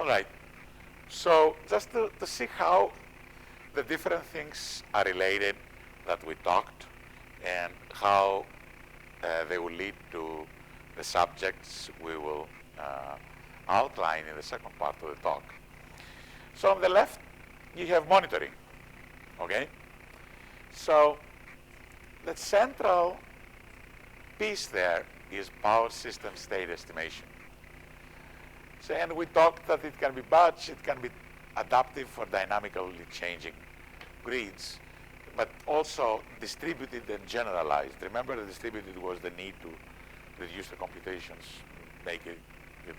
right. So just to see how the different things are related that we talked and how they will lead to the subjects we will outline in the second part of the talk. So on the left, you have monitoring, okay? So the central piece there is power system state estimation. So, and we talked that it can be batch, it can be adaptive for dynamically changing grids, but also distributed and generalized. Remember, the distributed was the need to reduce the computations, make it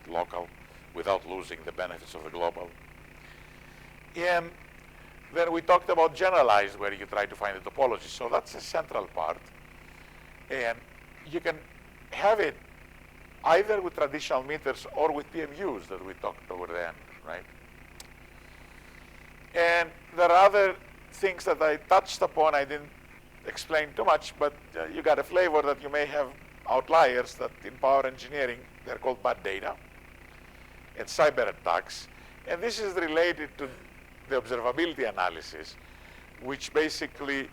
local without losing the benefits of the global. And then we talked about generalized, where you try to find the topology. So that's the central part. And you can have it either with traditional meters or with PMUs that we talked over the end, right? And there are other things that I touched upon. I didn't explain too much, but you got a flavor that you may have outliers that in power engineering, they're called bad data and cyber attacks. And this is related to the observability analysis, which basically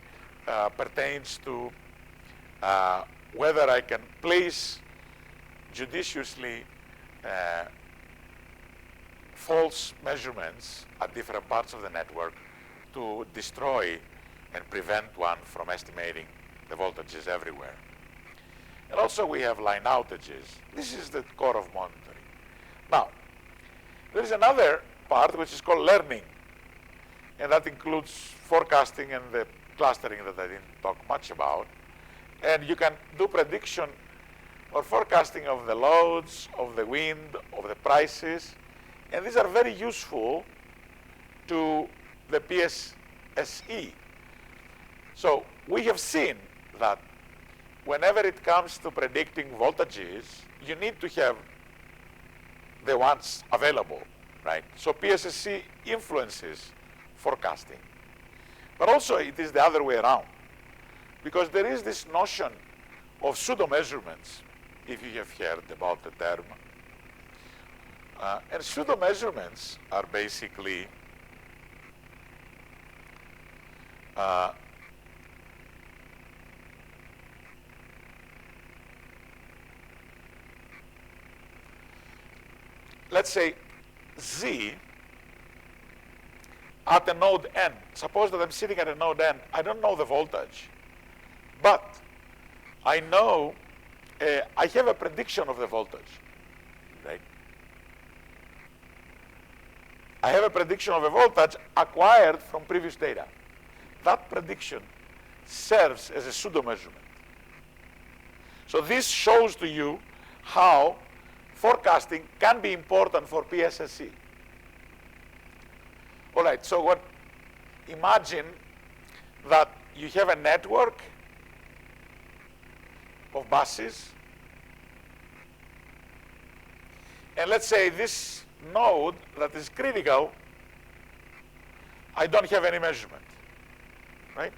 pertains to whether I can place judiciously false measurements at different parts of the network to destroy and prevent one from estimating the voltages everywhere. And also we have line outages. This is the core of monitoring. Now, there is another part which is called learning, and that includes forecasting and the clustering that I didn't talk much about. And you can do prediction or forecasting of the loads, of the wind, of the prices, and these are very useful to the PSSE. So we have seen that whenever it comes to predicting voltages, you need to have the ones available, right? So PSSE influences forecasting. But also it is the other way around, because there is this notion of pseudo measurements, if you have heard about the term. And pseudo measurements are basically let's say Z at a node N. Suppose that I'm sitting at a node N. I don't know the voltage, but I know, I have a prediction of the voltage, right? I have a prediction of a voltage acquired from previous data. That prediction serves as a pseudo measurement. So this shows to you how forecasting can be important for PSSE. All right, so imagine that you have a network of buses, and let's say this node that is critical, I don't have any measurement, right?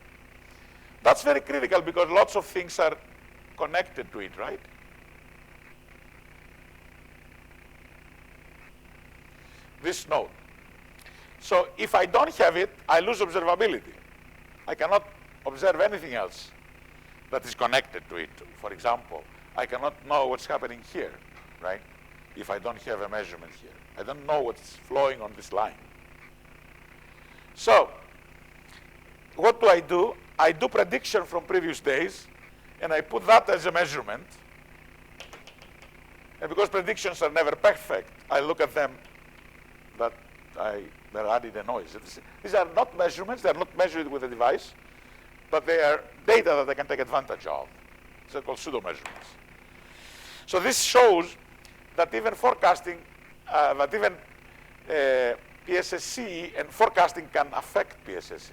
That's very critical because lots of things are connected to it, right? This node. So if I don't have it, I lose observability. I cannot observe anything else that is connected to it. For example, I cannot know what's happening here, right? If I don't have a measurement here. I don't know what's flowing on this line. So what do? I do prediction from previous days, and I put that as a measurement. And because predictions are never perfect, I look at them that they're added a noise. These are not measurements. They're not measured with a device, but they are data that I can take advantage of. These are called pseudo measurements. So this shows that even forecasting, PSSE and forecasting can affect PSSE.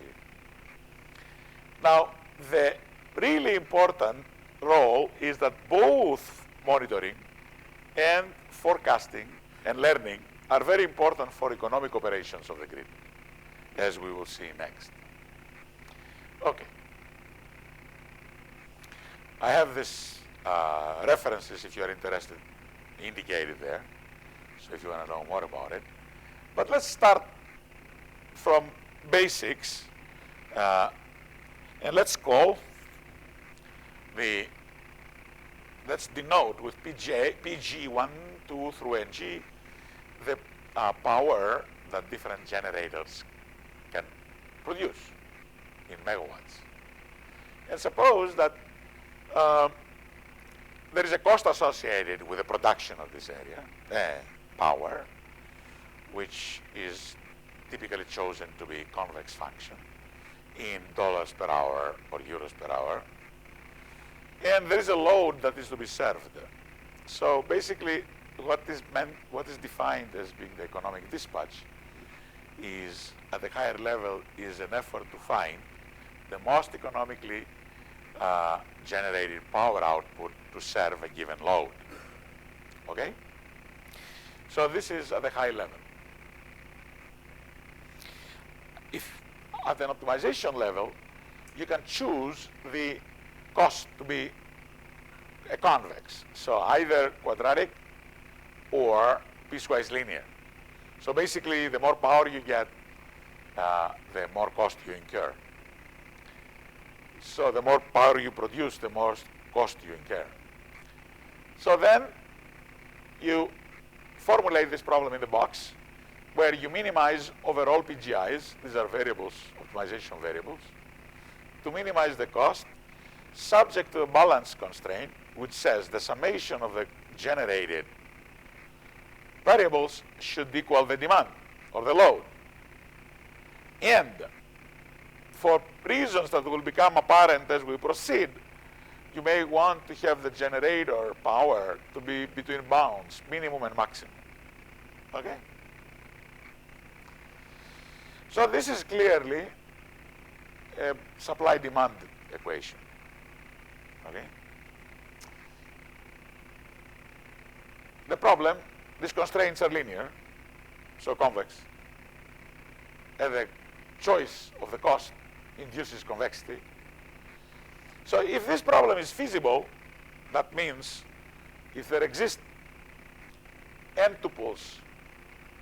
Now, the really important role is that both monitoring and forecasting and learning are very important for economic operations of the grid, as we will see next. Okay. I have this references, if you are interested, indicated there. So if you want to know more about it. But let's start from basics, and let's denote with PG 1, 2 through NG the power that different generators can produce in megawatts. And suppose that there is a cost associated with the production of this area, power, which is typically chosen to be convex function in dollars per hour or euros per hour. And there is a load that is to be served. So basically, what is defined as being the economic dispatch is, at the higher level, is an effort to find the most economically generated power output to serve a given load. Okay? So this is at the high level. If at an optimization level, you can choose the cost to be a convex. So either quadratic or piecewise linear. So basically, the more power you get, the more cost you incur. So the more power you produce, the more cost you incur. So then you formulate this problem in the box where you minimize overall PGIs, these are variables, optimization variables, to minimize the cost, subject to a balance constraint, which says the summation of the generated variables should equal the demand or the load. And for reasons that will become apparent as we proceed, you may want to have the generator power to be between bounds, minimum and maximum. Okay? So this is clearly a supply-demand equation. Okay? The problem, these constraints are linear, so convex, and the choice of the cost induces convexity. So if this problem is feasible, that means if there exist n tuples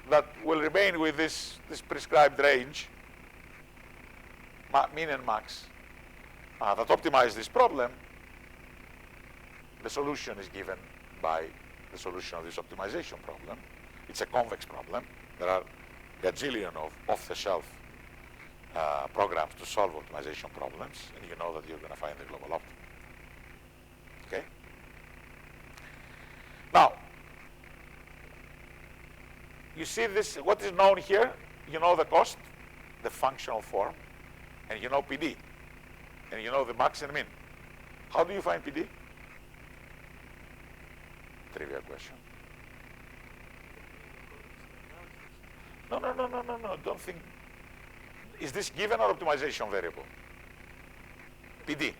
that will remain with this prescribed range, min and max, that optimize this problem, the solution is given by the solution of this optimization problem. It's a convex problem. There are a gajillion of off-the-shelf programs to solve optimization problems, and you know that you're going to find the global optimum. Okay? Now, you see this, what is known here? You know the cost, the functional form, and you know PD, and you know the max and min. How do you find PD? Trivia question. No, don't think. Is this given or optimization variable? PD.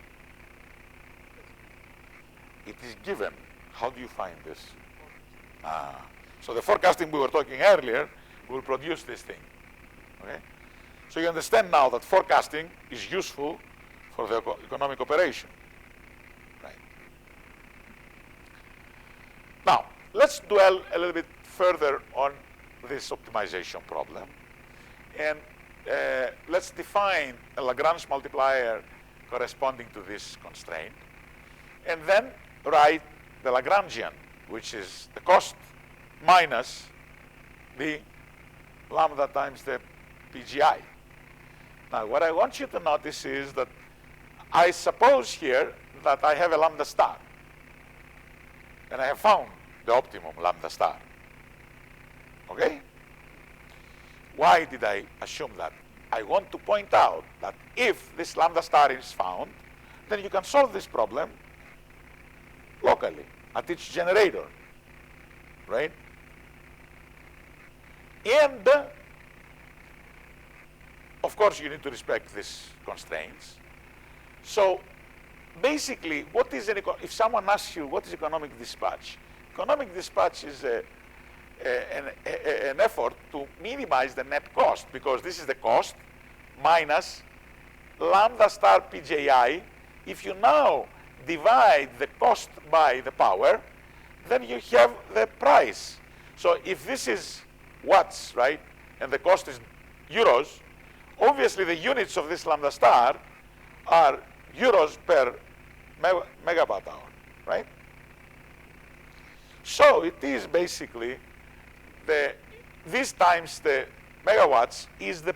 It is given. How do you find this? So the forecasting we were talking earlier will produce this thing. Okay? So you understand now that forecasting is useful for the economic operation. Right. Now, let's dwell a little bit further on this optimization problem. And let's define a Lagrange multiplier corresponding to this constraint. And then write the Lagrangian, which is the cost minus the lambda times the PGI. Now, what I want you to notice is that I suppose here that I have a lambda star. And I have found the optimum lambda star. Okay? Why did I assume that? I want to point out that if this lambda star is found, then you can solve this problem locally at each generator, right? And of course you need to respect these constraints. So basically, what is if someone asks you what is economic dispatch? Economic dispatch is an effort to minimize the net cost, because this is the cost minus lambda star PJI. If you now divide the cost by the power, then you have the price. So if this is watts, right, and the cost is euros, obviously the units of this lambda star are euros per megawatt hour, right? So it is basically this times the megawatts is the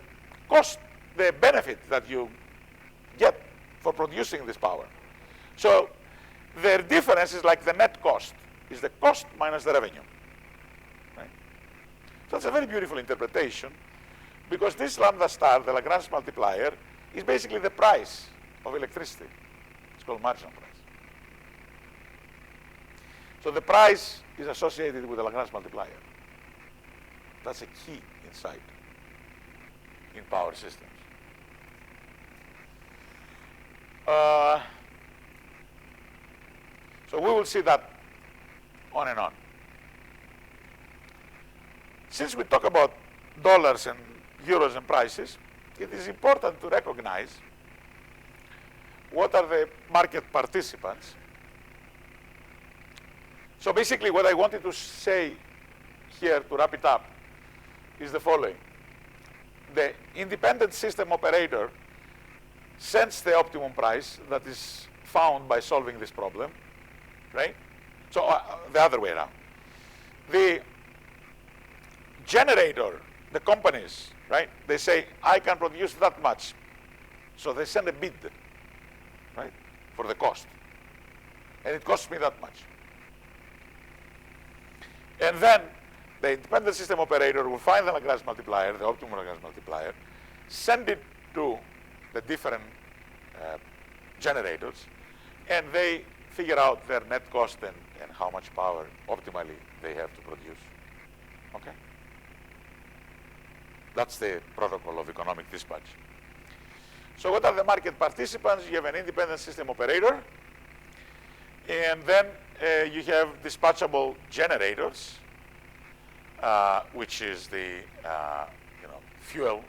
cost, the benefit that you get for producing this power. So their difference is like the net cost, is the cost minus the revenue, right? So it's a very beautiful interpretation, because this lambda star, the Lagrange multiplier, is basically the price of electricity. It's called marginal price. So the price is associated with the Lagrange multiplier. That's a key insight in power systems. So we will see that on and on. Since we talk about dollars and euros and prices, it is important to recognize what are the market participants. So basically what I wanted to say here to wrap it up is the following. The independent system operator sends the optimum price that is found by solving this problem, right? So the other way around. The generator, the companies, right? They say, I can produce that much. So they send a bid, right, for the cost. And it costs me that much. And then the independent system operator will find the Lagrange multiplier, the optimum Lagrange multiplier, send it to the different generators, and they figure out their net cost and how much power optimally they have to produce. Okay? That's the protocol of economic dispatch. So what are the market participants? You have an independent system operator, and then you have dispatchable generators, which is the fuel,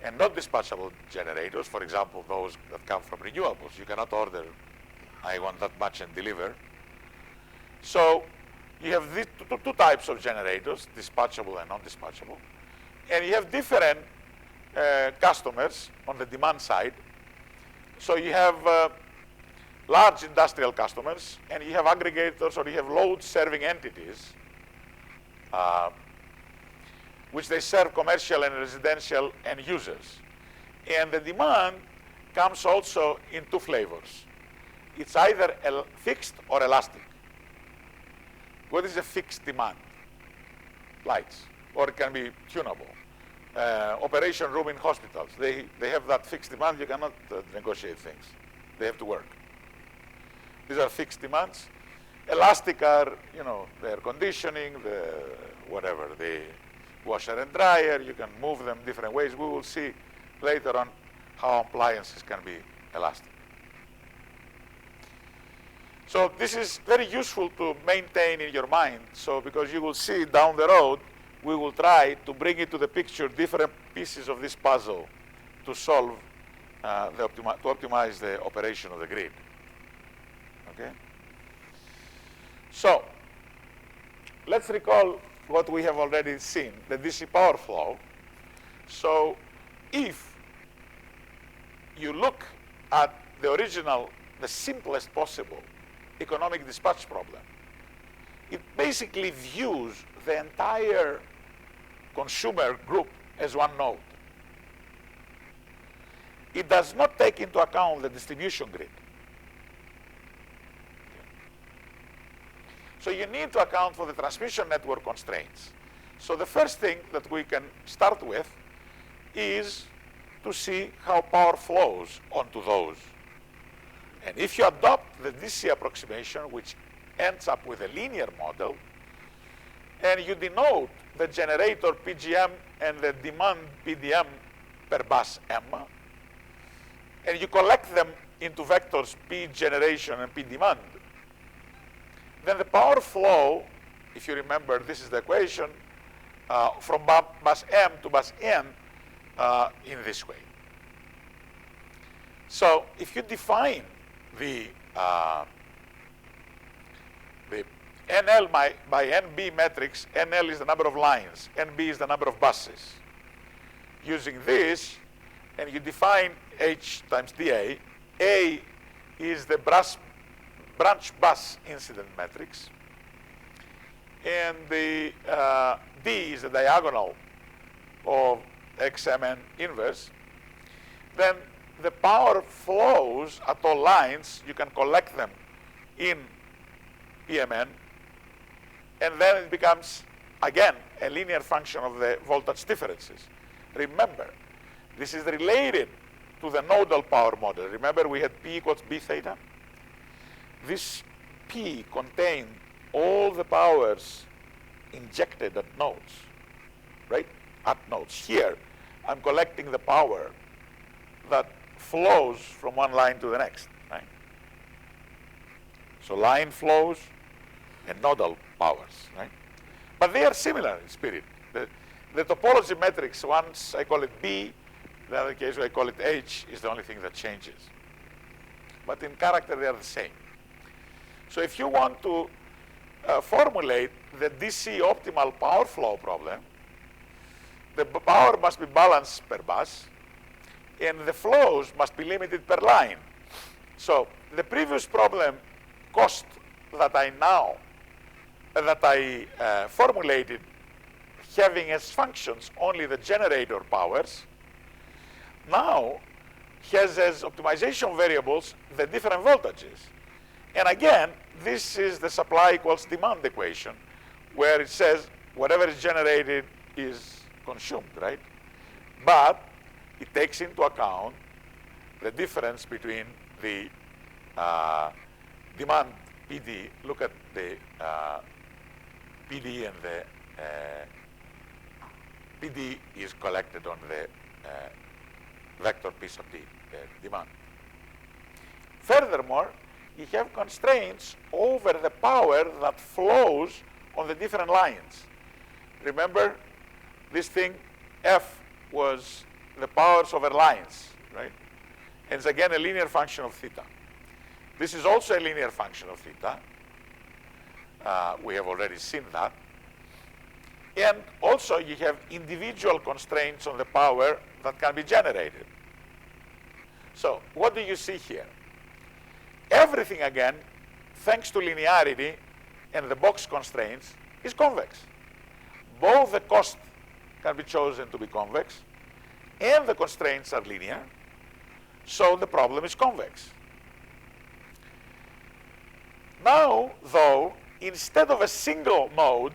and not dispatchable generators, for example, those that come from renewables. You cannot order, I want that much and deliver. So you have these two types of generators, dispatchable and non-dispatchable, and you have different customers on the demand side. So you have large industrial customers, and you have aggregators, or you have load-serving entities, which they serve commercial and residential end users. And the demand comes also in two flavors. It's either fixed or elastic. What is a fixed demand? Lights, or it can be tunable. Operation room in hospitals, they have that fixed demand. You cannot negotiate things. They have to work. These are fixed demands. Elastic are, the air conditioning, the whatever, the washer and dryer. You can move them different ways. We will see later on how appliances can be elastic. So this is very useful to maintain in your mind. So because you will see down the road, we will try to bring into the picture different pieces of this puzzle to solve, to optimize the operation of the grid. Okay? So let's recall what we have already seen, the DC power flow. So if you look at the original, the simplest possible economic dispatch problem, it basically views the entire consumer group as one node. It does not take into account the distribution grid. So you need to account for the transmission network constraints. So the first thing that we can start with is to see how power flows onto those. And if you adopt the DC approximation, which ends up with a linear model, and you denote the generator PGM and the demand PDM per bus M, and you collect them into vectors P generation and P demand, then the power flow, if you remember, this is the equation, from bus M to bus N in this way. So if you define the NL by NB matrix, NL is the number of lines, NB is the number of buses. using this, and you define H times dA. A is the branch bus incident matrix, and the D is the diagonal of XMN inverse. Then the power flows at all lines. You can collect them in PMN, and then it becomes, again, a linear function of the voltage differences. Remember, this is related to the nodal power model. Remember, we had P equals B theta? This P contained all the powers injected at nodes, right? At nodes. Here, I'm collecting the power that flows from one line to the next, right? So line flows and nodal powers, right? But they are similar in spirit. The topology metrics, once I call it B, the other case where I call it H, is the only thing that changes. But in character, they are the same. So if you want to formulate the DC optimal power flow problem, the power must be balanced per bus, and the flows must be limited per line. So the previous problem cost that I formulated having as functions only the generator powers, now has as optimization variables the different voltages. And again, this is the supply equals demand equation, where it says whatever is generated is consumed, right? But it takes into account the difference between the demand PD. Look at the PD, and the PD is collected on the vector piece of the demand. Furthermore, you have constraints over the power that flows on the different lines. Remember, this thing F was the powers over lines, right? And it's again a linear function of theta. This is also a linear function of theta. We have already seen that. And also you have individual constraints on the power that can be generated. So what do you see here? Everything, again, thanks to linearity and the box constraints, is convex. Both the cost can be chosen to be convex, and the constraints are linear, so the problem is convex. Now, though, instead of a single node,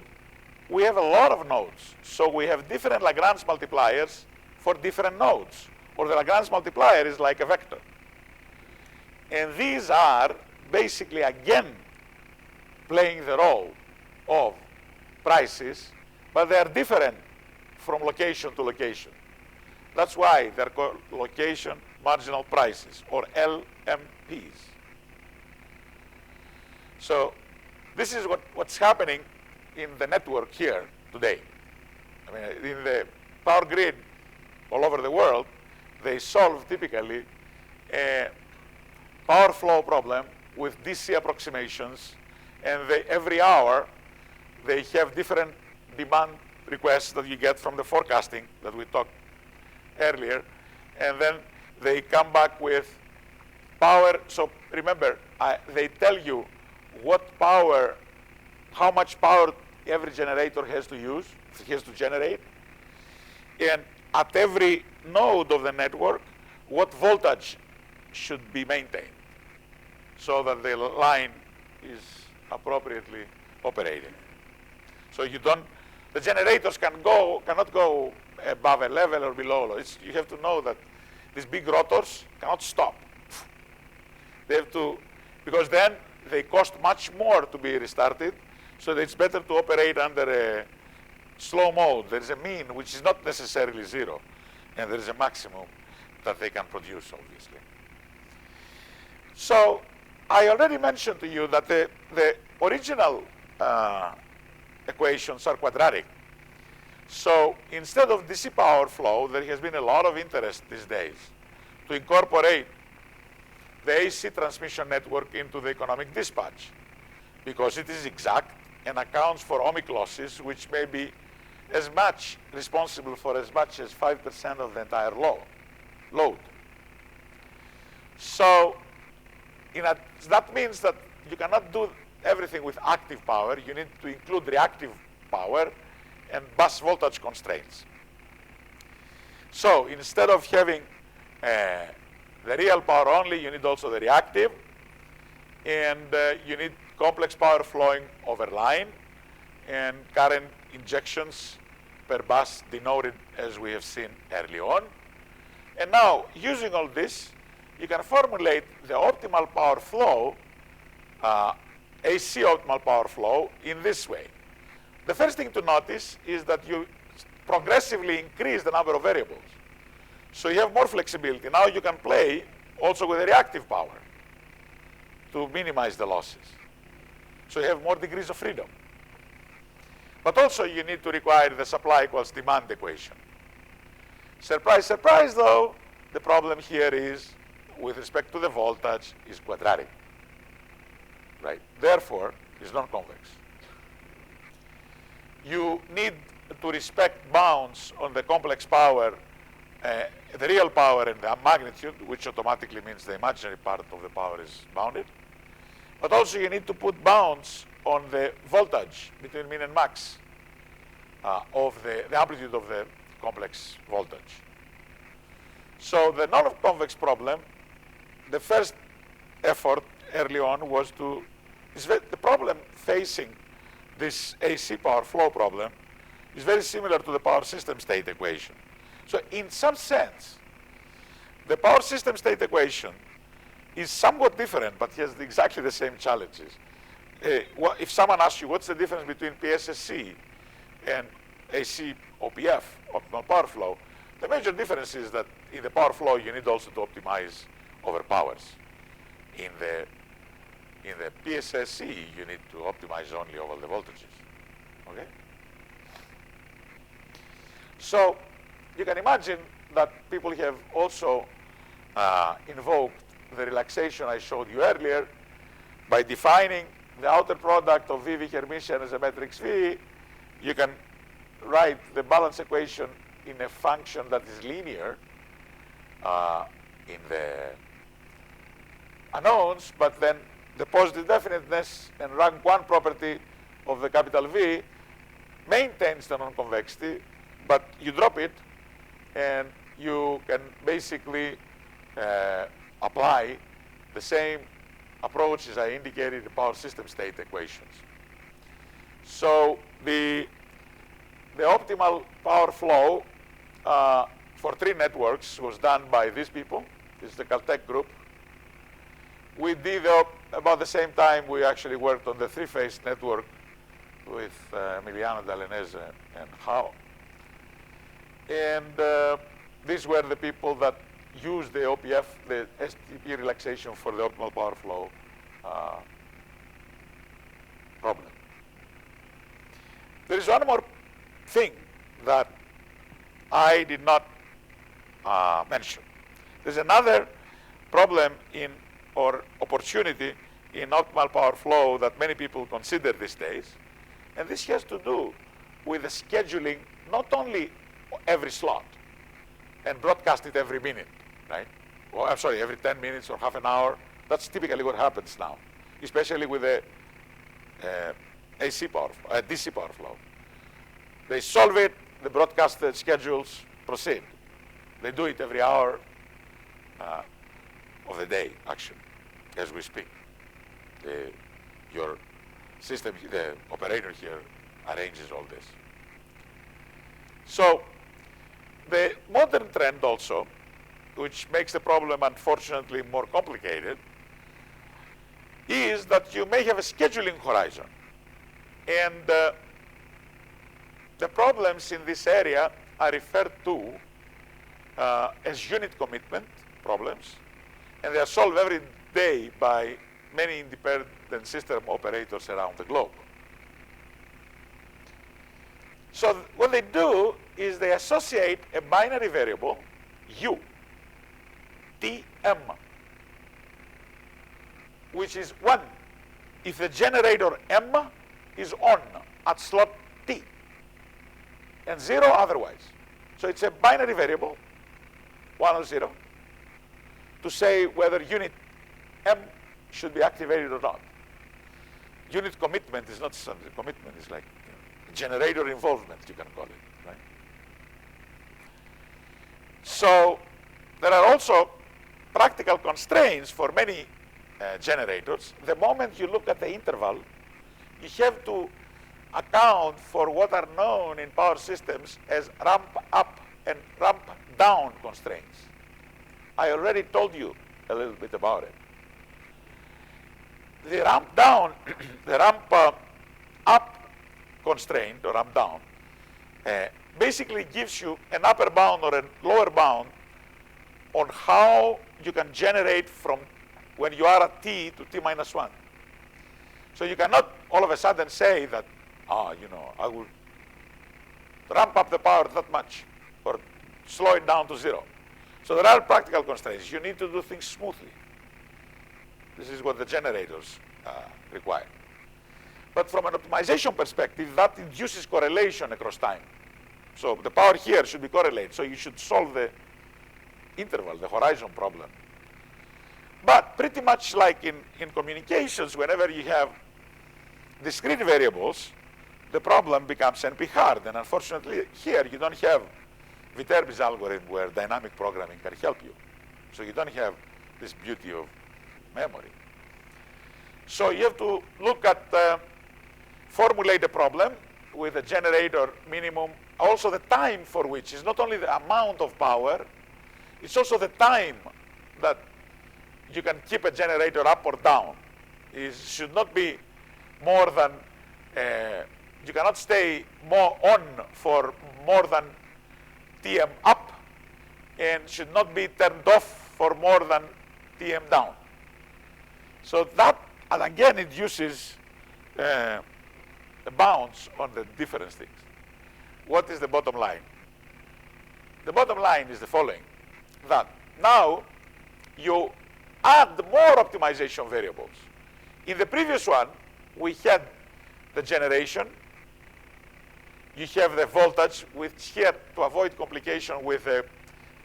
we have a lot of nodes. So we have different Lagrange multipliers for different nodes, or the Lagrange multiplier is like a vector. And these are basically, again, playing the role of prices, but they are different from location to location. That's why they're called location marginal prices, or LMPs. So this is what's happening in the network here today. I mean, in the power grid all over the world, they solve typically a power flow problem with DC approximations, and every hour they have different demand requests that you get from the forecasting that we talked earlier, and then they come back with power. So remember, they tell you what power, how much power every generator has to use, has to generate, and at every node of the network, what voltage should be maintained so that the line is appropriately operating. So you don't, the generators cannot go above a level or below. You have to know that these big rotors cannot stop. They have to, because then they cost much more to be restarted, so it's better to operate under a slow mode. There is a mean, which is not necessarily zero, and there is a maximum that they can produce, obviously. So I already mentioned to you that the original equations are quadratic. So instead of DC power flow, there has been a lot of interest these days to incorporate the AC transmission network into the economic dispatch, because it is exact and accounts for ohmic losses, which may be responsible for as much as 5% of the entire load. So that means that you cannot do everything with active power. You need to include reactive power and bus voltage constraints. So instead of having the real power only, you need also the reactive, and you need complex power flowing over line and current injections per bus denoted as we have seen early on. And now, using all this, you can formulate the optimal power flow, AC optimal power flow, in this way. The first thing to notice is that you progressively increase the number of variables. So you have more flexibility. Now you can play also with the reactive power to minimize the losses. So you have more degrees of freedom. But also you need to require the supply equals demand equation. Surprise, surprise though, the problem here is, with respect to the voltage, is quadratic, right? Therefore, it's non-convex. You need to respect bounds on the complex power, the real power and the magnitude, which automatically means the imaginary part of the power is bounded. But also you need to put bounds on the voltage between min and max of the amplitude of the complex voltage. So the non-convex problem, the first effort early on was the problem facing this AC power flow problem is very similar to the power system state equation. So in some sense, the power system state equation is somewhat different, but has exactly the same challenges. If someone asks you what's the difference between PSSC and AC OPF, optimal power flow, the major difference is that in the power flow you need also to optimize over powers. In the PSSC you need to optimize only over the voltages. Okay? So you can imagine that people have also invoked the relaxation I showed you earlier by defining the outer product of VV Hermitian as a matrix V. You can write the balance equation in a function that is linear in the unknowns, but then the positive definiteness and rank 1 property of the capital V maintains the non-convexity, but you drop it and you can basically apply the same approaches I indicated in the power system state equations. So the optimal power flow for 3 networks was done by these people. This is the Caltech group. We did about the same time we actually worked on the 3-phase network with Emiliano Dalenese and Powe. And these were the people that used the OPF, the STP relaxation for the optimal power flow problem. There is one more thing that I did not mention. There's another problem or opportunity in optimal power flow that many people consider these days, and this has to do with the scheduling not only every slot and broadcast it every minute, right? Well, I'm sorry, every 10 minutes or half an hour. That's typically what happens now, especially with the DC power flow. They solve it, the broadcasted schedules proceed. They do it every hour of the day, actually, as we speak. Your system, the operator here, arranges all this. So the modern trend also, which makes the problem unfortunately more complicated, is that you may have a scheduling horizon. And the problems in this area are referred to as unit commitment problems, and they are solved every day by many independent system operators around the globe. So what they do is they associate a binary variable, U, Tm, which is 1 if the generator M is on at slot T. and 0 otherwise. So it's a binary variable, 1 or 0, to say whether unit M should be activated or not. Unit commitment is not something. Commitment is like generator involvement, you can call it, right? So there are also practical constraints for many generators. The moment you look at the interval, you have to account for what are known in power systems as ramp up and ramp down constraints. I already told you a little bit about it. The ramp down, the ramp up constraint or ramp down basically gives you an upper bound or a lower bound on how you can generate from when you are at t to t minus 1. So you cannot all of a sudden say that, I will ramp up the power that much or slow it down to 0. So there are practical constraints. You need to do things smoothly. This is what the generators require. But from an optimization perspective, that induces correlation across time. So the power here should be correlated. So you should solve the interval, the horizon problem. But pretty much like in communications, whenever you have discrete variables, the problem becomes NP-hard. And unfortunately, here you don't have Viterbi's algorithm where dynamic programming can help you. So you don't have this beauty of memory. So you have to look at, formulate a problem with a generator minimum, also the time for which is not only the amount of power, it's also the time that you can keep a generator up or down. It should not be more than, you cannot stay more on for more than Tm up and should not be turned off for more than Tm down. So that, and again, it uses the bounds on the different things. What is the bottom line? The bottom line is the following, that now you add more optimization variables. In the previous one, we had the generation. You have the voltage, which here, to avoid complication with the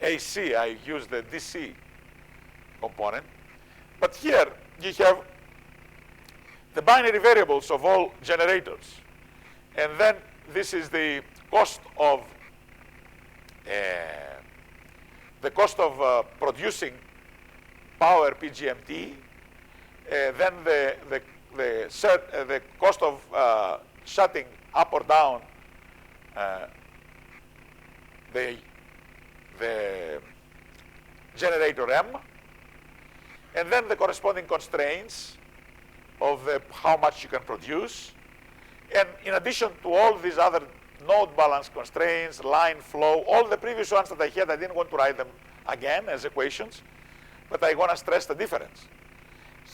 AC, I use the DC component. But here, you have the binary variables of all generators. And then this is the cost of producing power PGMT, then the cost of shutting up or down the generator M, and then the corresponding constraints of how much you can produce. And in addition to all these other node balance constraints, line flow, all the previous ones that I had, I didn't want to write them again as equations, but I want to stress the difference.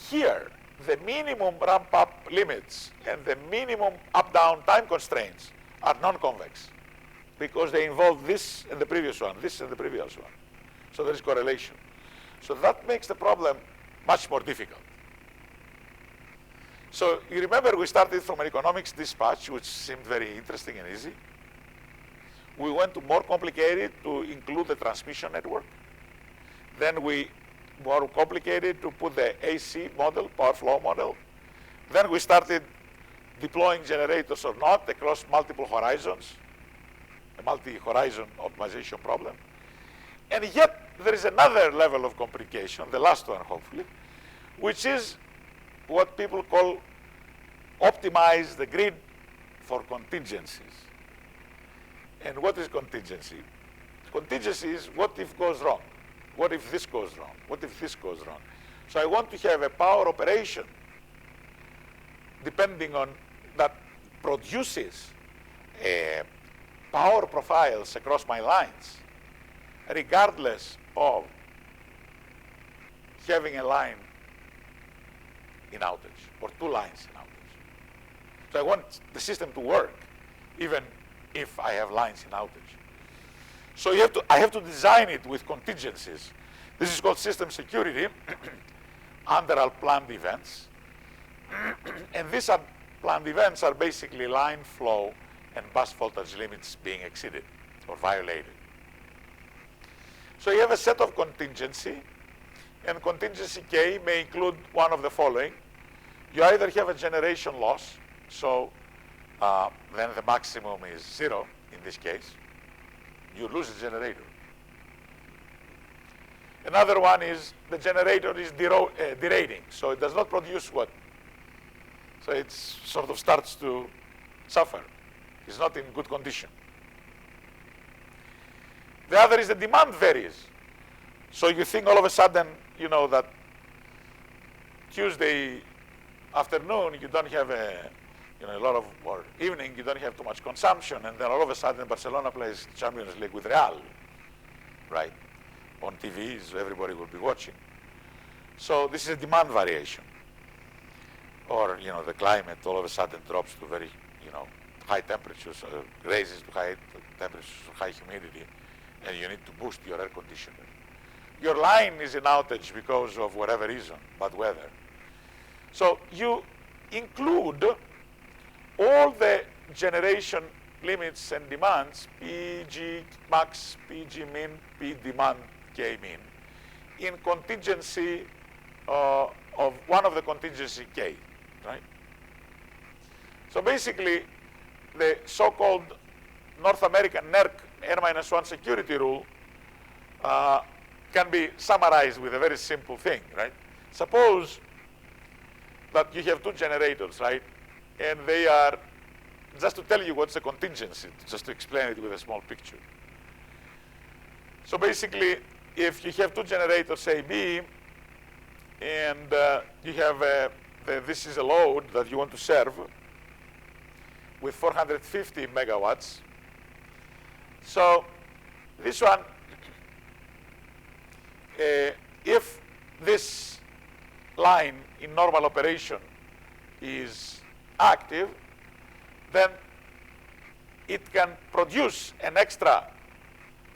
Here, the minimum ramp-up limits and the minimum up-down time constraints are non-convex because they involve this and the previous one, this and the previous one. So there is correlation. So that makes the problem much more difficult. So you remember we started from an economics dispatch, which seemed very interesting and easy. We went to more complicated to include the transmission network. Then we more complicated to put the AC model, power flow model. Then we started deploying generators or not across multiple horizons, a multi-horizon optimization problem. And yet there is another level of complication, the last one hopefully, which is what people call optimize the grid for contingencies. And what is contingency? Contingency is what if goes wrong? What if this goes wrong? What if this goes wrong? So I want to have a power operation depending on that produces power profiles across my lines, regardless of having a line in outage or two lines in outage. So I want the system to work even if I have lines in outage. So I have to design it with contingencies. This is called system security under our planned events. And these planned events are basically line flow and bus voltage limits being exceeded or violated. So you have a set of contingency, and contingency K may include one of the following. You either have a generation loss, so then the maximum is 0 in this case. You lose a generator. Another one is the generator is derating, so it does not produce what? So it sort of starts to suffer. It's not in good condition. The other is the demand varies. So you think all of a sudden, you know, that Tuesday afternoon you don't have a lot of, or evening you don't have too much consumption, and then all of a sudden Barcelona plays Champions League with Real, right? On TV, so everybody will be watching. So this is a demand variation. Or, you know, the climate all of a sudden drops to very, high temperatures, raises to high temperatures, high humidity, and you need to boost your air conditioner. Your line is in outage because of whatever reason, bad weather. So you include all the generation limits and demands, PG max, PG min, P demand, K min, in contingency of one of the contingency K, right? So basically, the so-called North American NERC, N-1 security rule, can be summarized with a very simple thing, right? Suppose that you have two generators, right? And they are, just to tell you what's a contingency, just to explain it with a small picture. So basically, if you have two generators A, B, and you have this is a load that you want to serve with 450 megawatts. So this one, if this line in normal operation is active, then it can produce an extra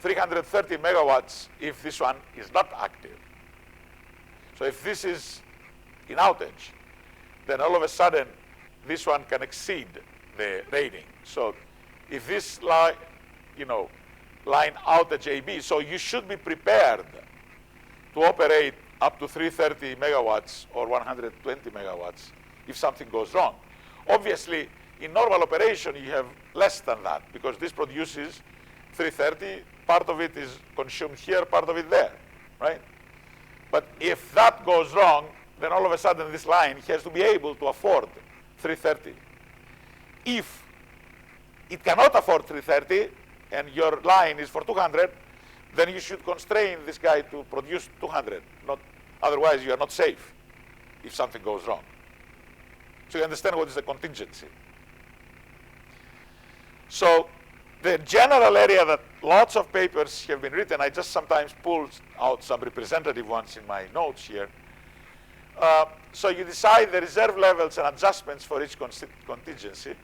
330 megawatts if this one is not active. So if this is in outage, then all of a sudden this one can exceed the rating. So if this line, line outage AB, so you should be prepared to operate up to 330 megawatts or 120 megawatts if something goes wrong. Obviously, in normal operation, you have less than that because this produces 330, part of it is consumed here, part of it there, right? But if that goes wrong, then all of a sudden this line has to be able to afford 330. If it cannot afford 330 and your line is for 200, then you should constrain this guy to produce 200. Otherwise, you are not safe if something goes wrong. So you understand what is a contingency. So the general area that lots of papers have been written, I just sometimes pull out some representative ones in my notes here. So you decide the reserve levels and adjustments for each contingency.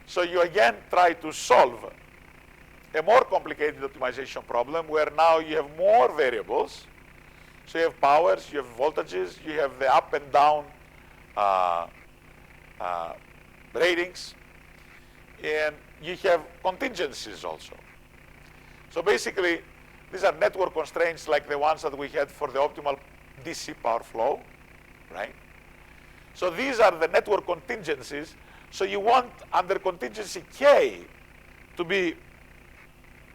So you again try to solve a more complicated optimization problem where now you have more variables. So you have powers, you have voltages, you have the up and down ratings, and you have contingencies also. So basically, these are network constraints like the ones that we had for the optimal DC power flow, right? So these are the network contingencies. So you want under contingency K to be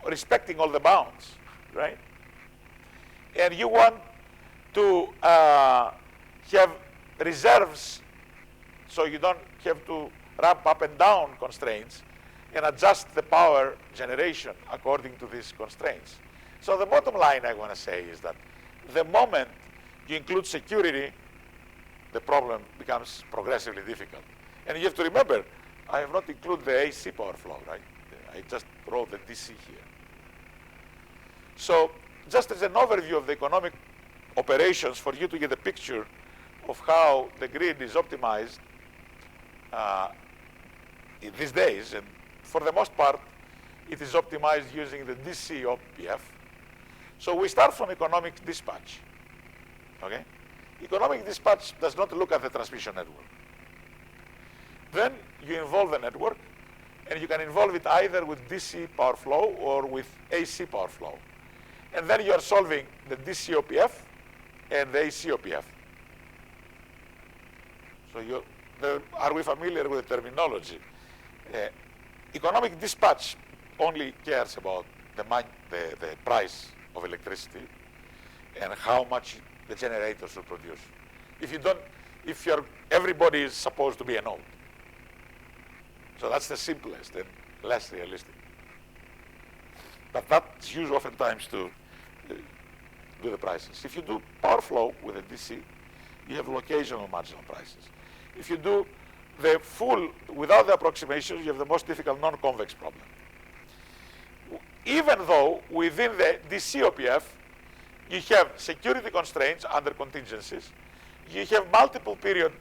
respecting all the bounds, right? And you want to have reserves so you don't have to ramp up and down constraints and adjust the power generation according to these constraints. So the bottom line I want to say is that the moment you include security, the problem becomes progressively difficult. And you have to remember, I have not included the AC power flow, right? I just wrote the DC here. So just as an overview of the economic operations for you to get a picture of how the grid is optimized in these days, and for the most part, it is optimized using the DC OPF. So we start from economic dispatch, okay? Economic dispatch does not look at the transmission network. Then you involve the network, And you can involve it either with DC power flow or with AC power flow. And then you are solving the DC OPF and the AC OPF. So are we familiar with the terminology? Economic dispatch only cares about the price of electricity and how much the generators will produce. Everybody is supposed to be a node. So that's the simplest and less realistic. But that's used oftentimes to do the prices. If you do power flow with a DC, you have locational marginal prices. If you do the full, without the approximations, you have the most difficult non-convex problem. Even though within the DC OPF, you have security constraints under contingencies, you have multiple period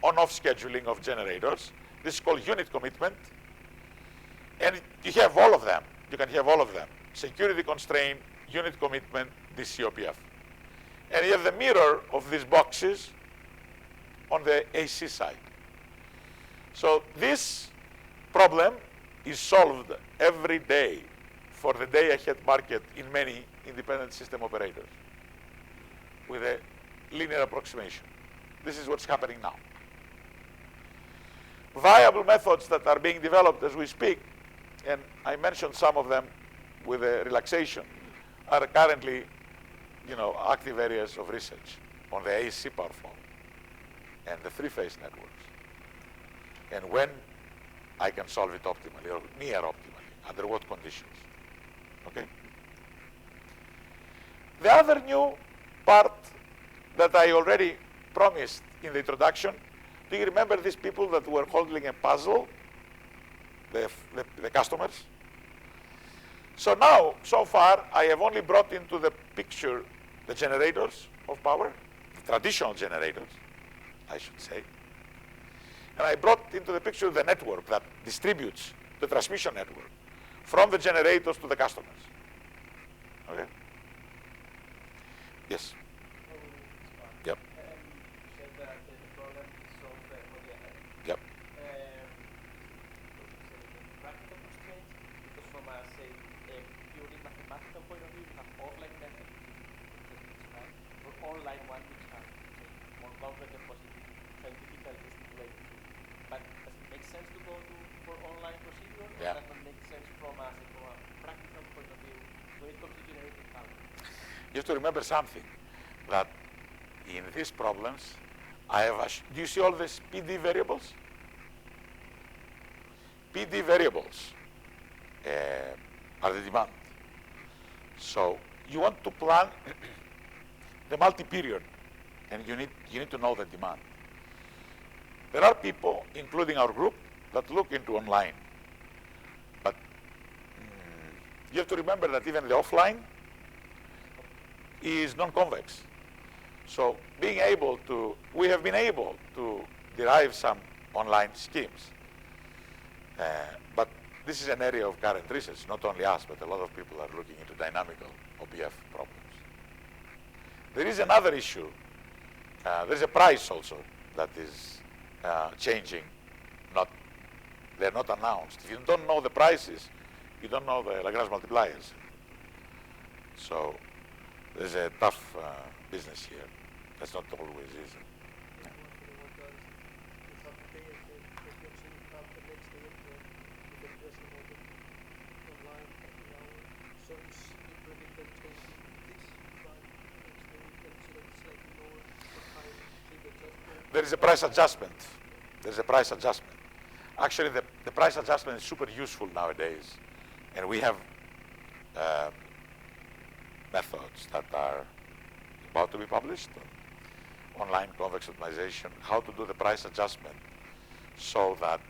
on-off scheduling of generators. This is called unit commitment. And you have all of them. You can have all of them. Security constraint, unit commitment, DC OPF. And you have the mirror of these boxes on the AC side. So this problem is solved every day for the day-ahead market in many independent system operators with a linear approximation. This is what's happening now. Viable methods that are being developed as we speak, and I mentioned some of them with the relaxation, are currently active areas of research on the AC power flow and the three-phase networks. And when I can solve it optimally or near optimally, under what conditions. Okay? The other new part that I already promised in the introduction, do you remember these people that were holding a puzzle, the customers? So now, so far, I have only brought into the picture the generators of power, the traditional generators, I should say. And I brought into the picture the network that distributes the transmission network from the generators to the customers. Okay? Yes. Yep. You said that the problem is solved for the ahead. Yep. Practical constraints, because from a purely mathematical point of view, you have offline method, or online one, which have more complex and possibly scientifically stipulated. But does it make sense to go for online procedure, or does not make sense from a practical point of view when it comes to generating power? You have to remember something, that in these problems, do you see all these PD variables? PD variables are the demand. So you want to plan the multi-period, and you need to know the demand. There are people, including our group, that look into online. But you have to remember that even the offline is non-convex. So we have been able to derive some online schemes. But this is an area of current research, not only us, but a lot of people are looking into dynamical OPF problems. There is another issue. There's a price also that is changing. They're not announced. If you don't know the prices, you don't know the Lagrange multipliers. So there's a tough business here. That's not always easy. There is a price adjustment. There's a price adjustment. Actually, the price adjustment is super useful nowadays. And we have methods that are about to be published on online convex optimization, how to do the price adjustment so that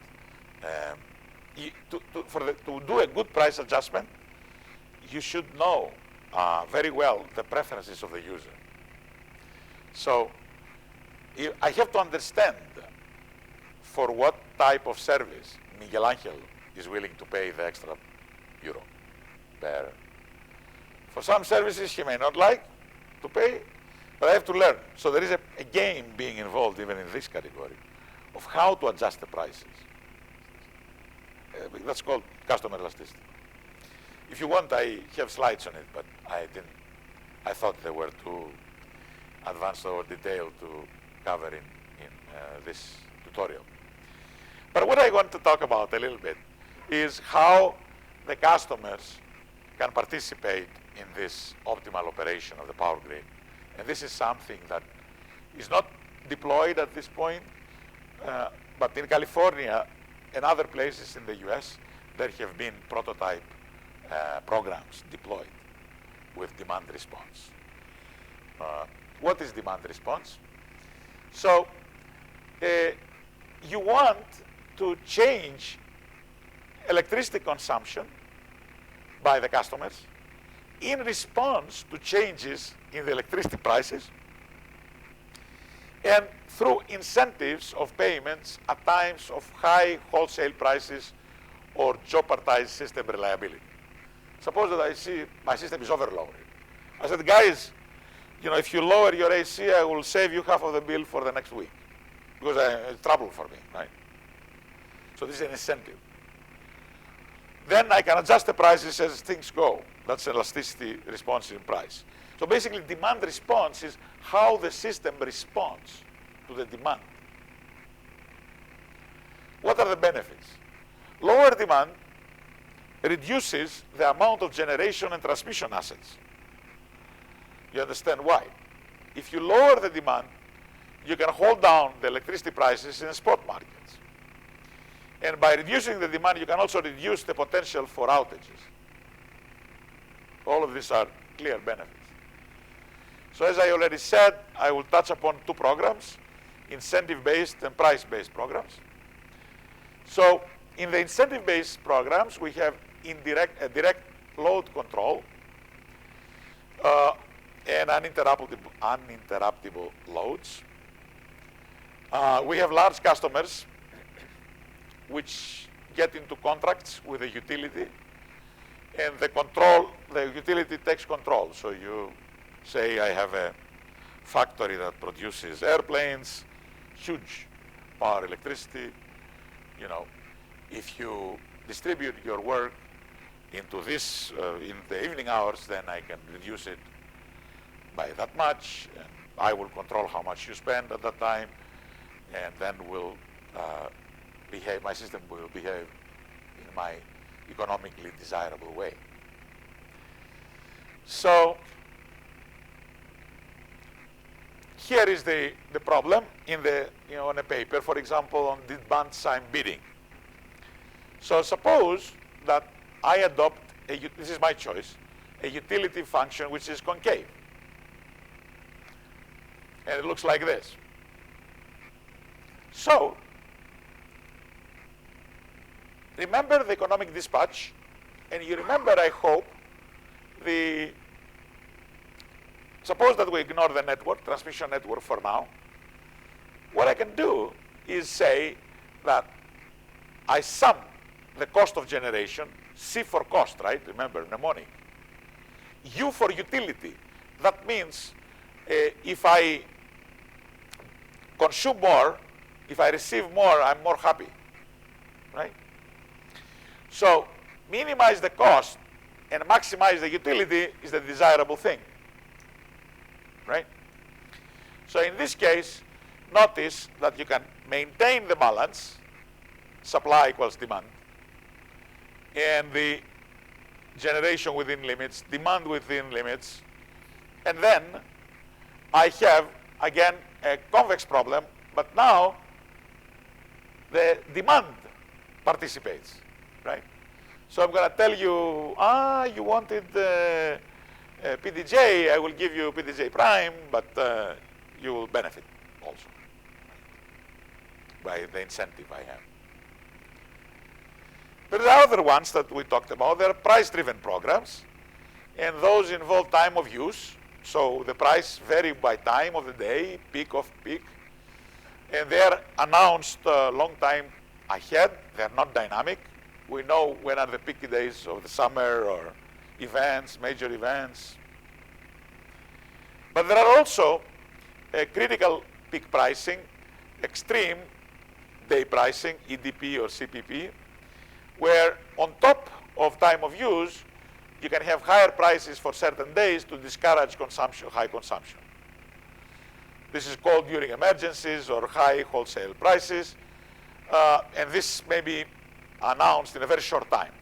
to do a good price adjustment, you should know very well the preferences of the user. So I have to understand for what type of service Miguel Angel is willing to pay the extra euro per. For some services he may not like to pay, but I have to learn. So there is a game being involved even in this category of how to adjust the prices. That's called customer elasticity. If you want, I have slides on it, but I didn't. I thought they were too advanced or detailed to cover in this tutorial. But what I want to talk about a little bit is how the customers can participate in this optimal operation of the power grid. And this is something that is not deployed at this point, but in California and other places in the US, there have been prototype programs deployed with demand response. What is demand response? So you want to change electricity consumption by the customers in response to changes in the electricity prices and through incentives of payments at times of high wholesale prices or jeopardize system reliability. Suppose that I see my system is overloaded. I said, guys, if you lower your AC, I will save you half of the bill for the next week because it's trouble for me, right? So this is an incentive. Then I can adjust the prices as things go. That's elasticity response in price. So basically, demand response is how the system responds to the demand. What are the benefits? Lower demand reduces the amount of generation and transmission assets. You understand why? If you lower the demand, you can hold down the electricity prices in the spot markets. And by reducing the demand, you can also reduce the potential for outages. All of these are clear benefits. So as I already said, I will touch upon two programs, incentive-based and price-based programs. So in the incentive-based programs, we have direct load control and uninterruptible loads. We have large customers which get into contracts with the utility, and the utility takes control. So you say, I have a factory that produces airplanes, huge power electricity. If you distribute your work into this in the evening hours, then I can reduce it by that much, and I will control how much you spend at that time, and then my system will behave in my economically desirable way. So here is the problem in on a paper, for example, on demand side bidding. So suppose that I adopt this is my choice, a utility function which is concave. And it looks like this. So remember the economic dispatch, and you remember, I hope, suppose that we ignore the transmission network for now. What I can do is say that I sum the cost of generation, C for cost, right? Remember, mnemonic. U for utility. That means if I consume more, if I receive more, I'm more happy, right? So minimize the cost and maximize the utility is the desirable thing, right? So in this case, notice that you can maintain the balance, supply equals demand, and the generation within limits, demand within limits, and then I have, again, a convex problem, but now the demand participates, right? So I'm going to tell you, you wanted PDJ, I will give you PDJ prime, but you will benefit also by the incentive I have. There are other ones that we talked about. There are price-driven programs, and those involve time of use. So the price vary by time of the day, peak of peak, and they are announced a long time ahead. They are not dynamic. We know when are the peak days of the summer or events, major events. But there are also critical peak pricing, extreme day pricing, EDP or CPP, where on top of time of use, you can have higher prices for certain days to discourage consumption, high consumption. This is called during emergencies or high wholesale prices, and this may be announced in a very short time.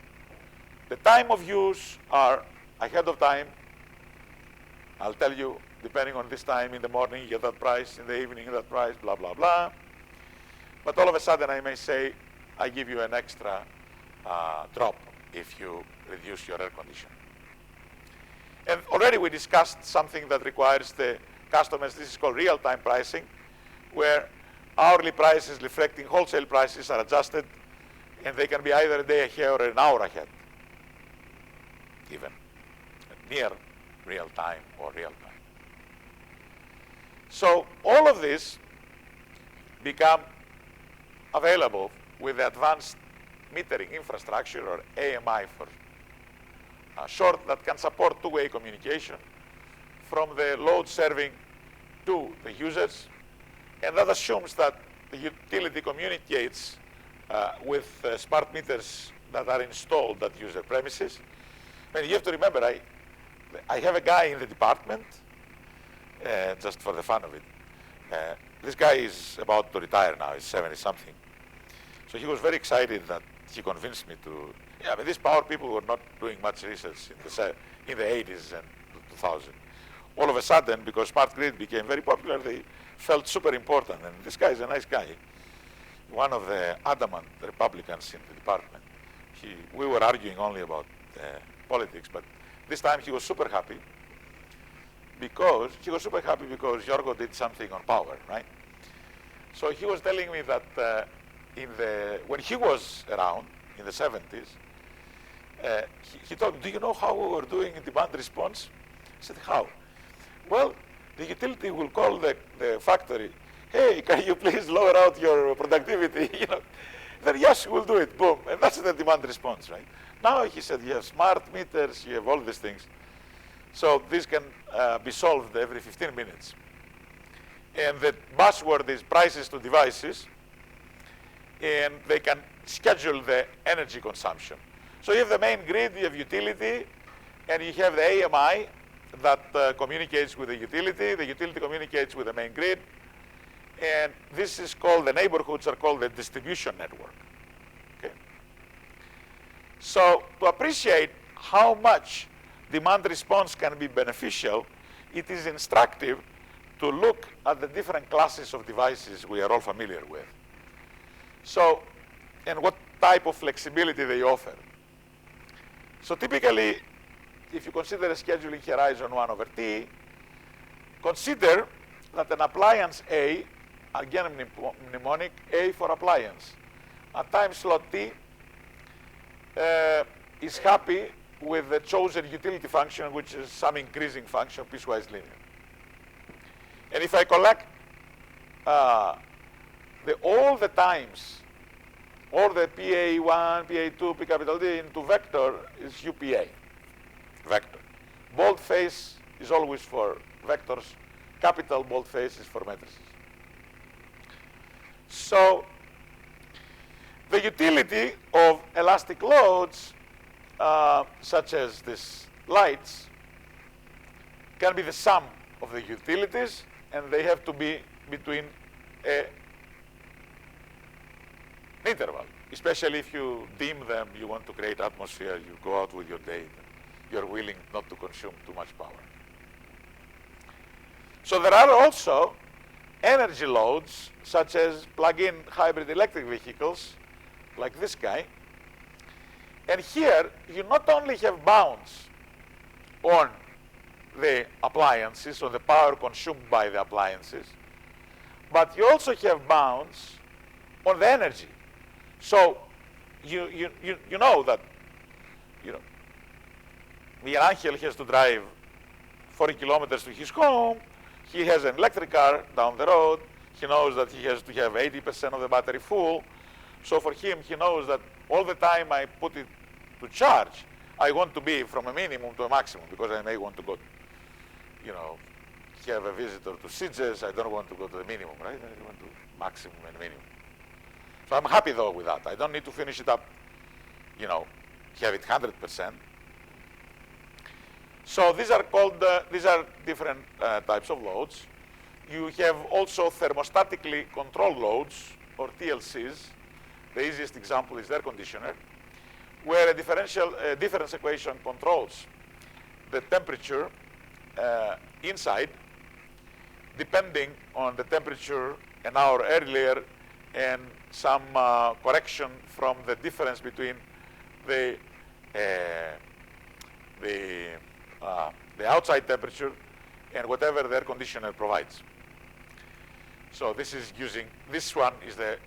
The time of use are ahead of time. I'll tell you, depending on this time, in the morning you get that price, in the evening that price, blah, blah, blah. But all of a sudden I may say, I give you an extra drop if you reduce your air conditioning. And already we discussed something that requires the customers, this is called real-time pricing, where hourly prices reflecting wholesale prices are adjusted, and they can be either a day ahead or an hour ahead, even near real time or real time. So all of this become available with the advanced metering infrastructure, or AMI for short, that can support two-way communication from the load serving to the users, and that assumes that the utility communicates with smart meters that are installed at user premises. And you have to remember, I have a guy in the department, just for the fun of it. This guy is about to retire now, he's 70-something. So he was very excited that he convinced me to, yeah, but these power people were not doing much research in the 80s and 2000. All of a sudden, because smart grid became very popular, they felt super important. And this guy is a nice guy, one of the adamant Republicans in the department. We were arguing only about politics, but this time he was super happy because Giorgio did something on power, right? So he was telling me that when he was around in the 70s, he told me, do you know how we were doing in demand response? I said, how? Well, the utility will call the factory, hey, can you please lower out your productivity? You know, then yes, we'll do it, boom. And that's the demand response, right? Now, he said, you have smart meters, you have all these things. So this can be solved every 15 minutes. And the buzzword is prices to devices, and they can schedule the energy consumption. So you have the main grid, you have utility, and you have the AMI that communicates with the utility communicates with the main grid, and this is called, the neighborhoods are called the distribution network. Okay? So to appreciate how much demand response can be beneficial, it is instructive to look at the different classes of devices we are all familiar with. So, and what type of flexibility they offer. So typically, if you consider a scheduling horizon 1 over T, consider that an appliance A, again mnemonic, A for appliance, at time slot T is happy with the chosen utility function, which is some increasing function, piecewise linear. And if I collect all the times, or the PA1, PA2, P capital D into vector is UPA, vector. Boldface is always for vectors. Capital boldface is for matrices. So the utility of elastic loads, such as these lights, can be the sum of the utilities, and they have to be between an interval. Especially if you dim them, you want to create atmosphere, you go out with your data, you're willing not to consume too much power. So there are also energy loads, such as plug-in hybrid electric vehicles, like this guy. And here, you not only have bounds on the appliances, or the power consumed by the appliances, but you also have bounds on the energy. So you know that, Miguel Angel has to drive 40 kilometers to his home. He has an electric car down the road. He knows that he has to have 80% of the battery full. So for him, he knows that all the time I put it to charge, I want to be from a minimum to a maximum, because I may want to go, have a visitor to Sitges. I don't want to go to the minimum, right? I want to maximum and minimum. So I'm happy though with that. I don't need to finish it up have it 100%. So these are called, these are different types of loads. You have also thermostatically controlled loads, or TLCs. The easiest example is air conditioner, where a difference equation controls the temperature inside, depending on the temperature an hour earlier and some correction from the difference between the outside temperature and whatever the air conditioner provides. So this is using, this one is the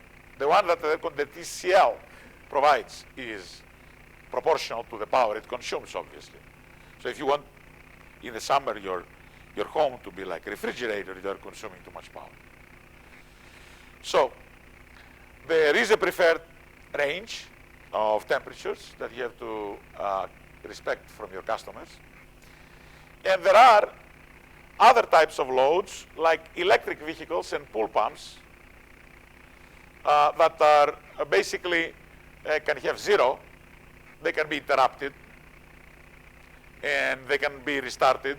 one that the TCL provides is proportional to the power it consumes, obviously. So if you want in the summer your home to be like a refrigerator, you are consuming too much power. So there is a preferred range of temperatures that you have to respect from your customers. And there are other types of loads, like electric vehicles and pool pumps, that are basically can have zero. They can be interrupted, and they can be restarted,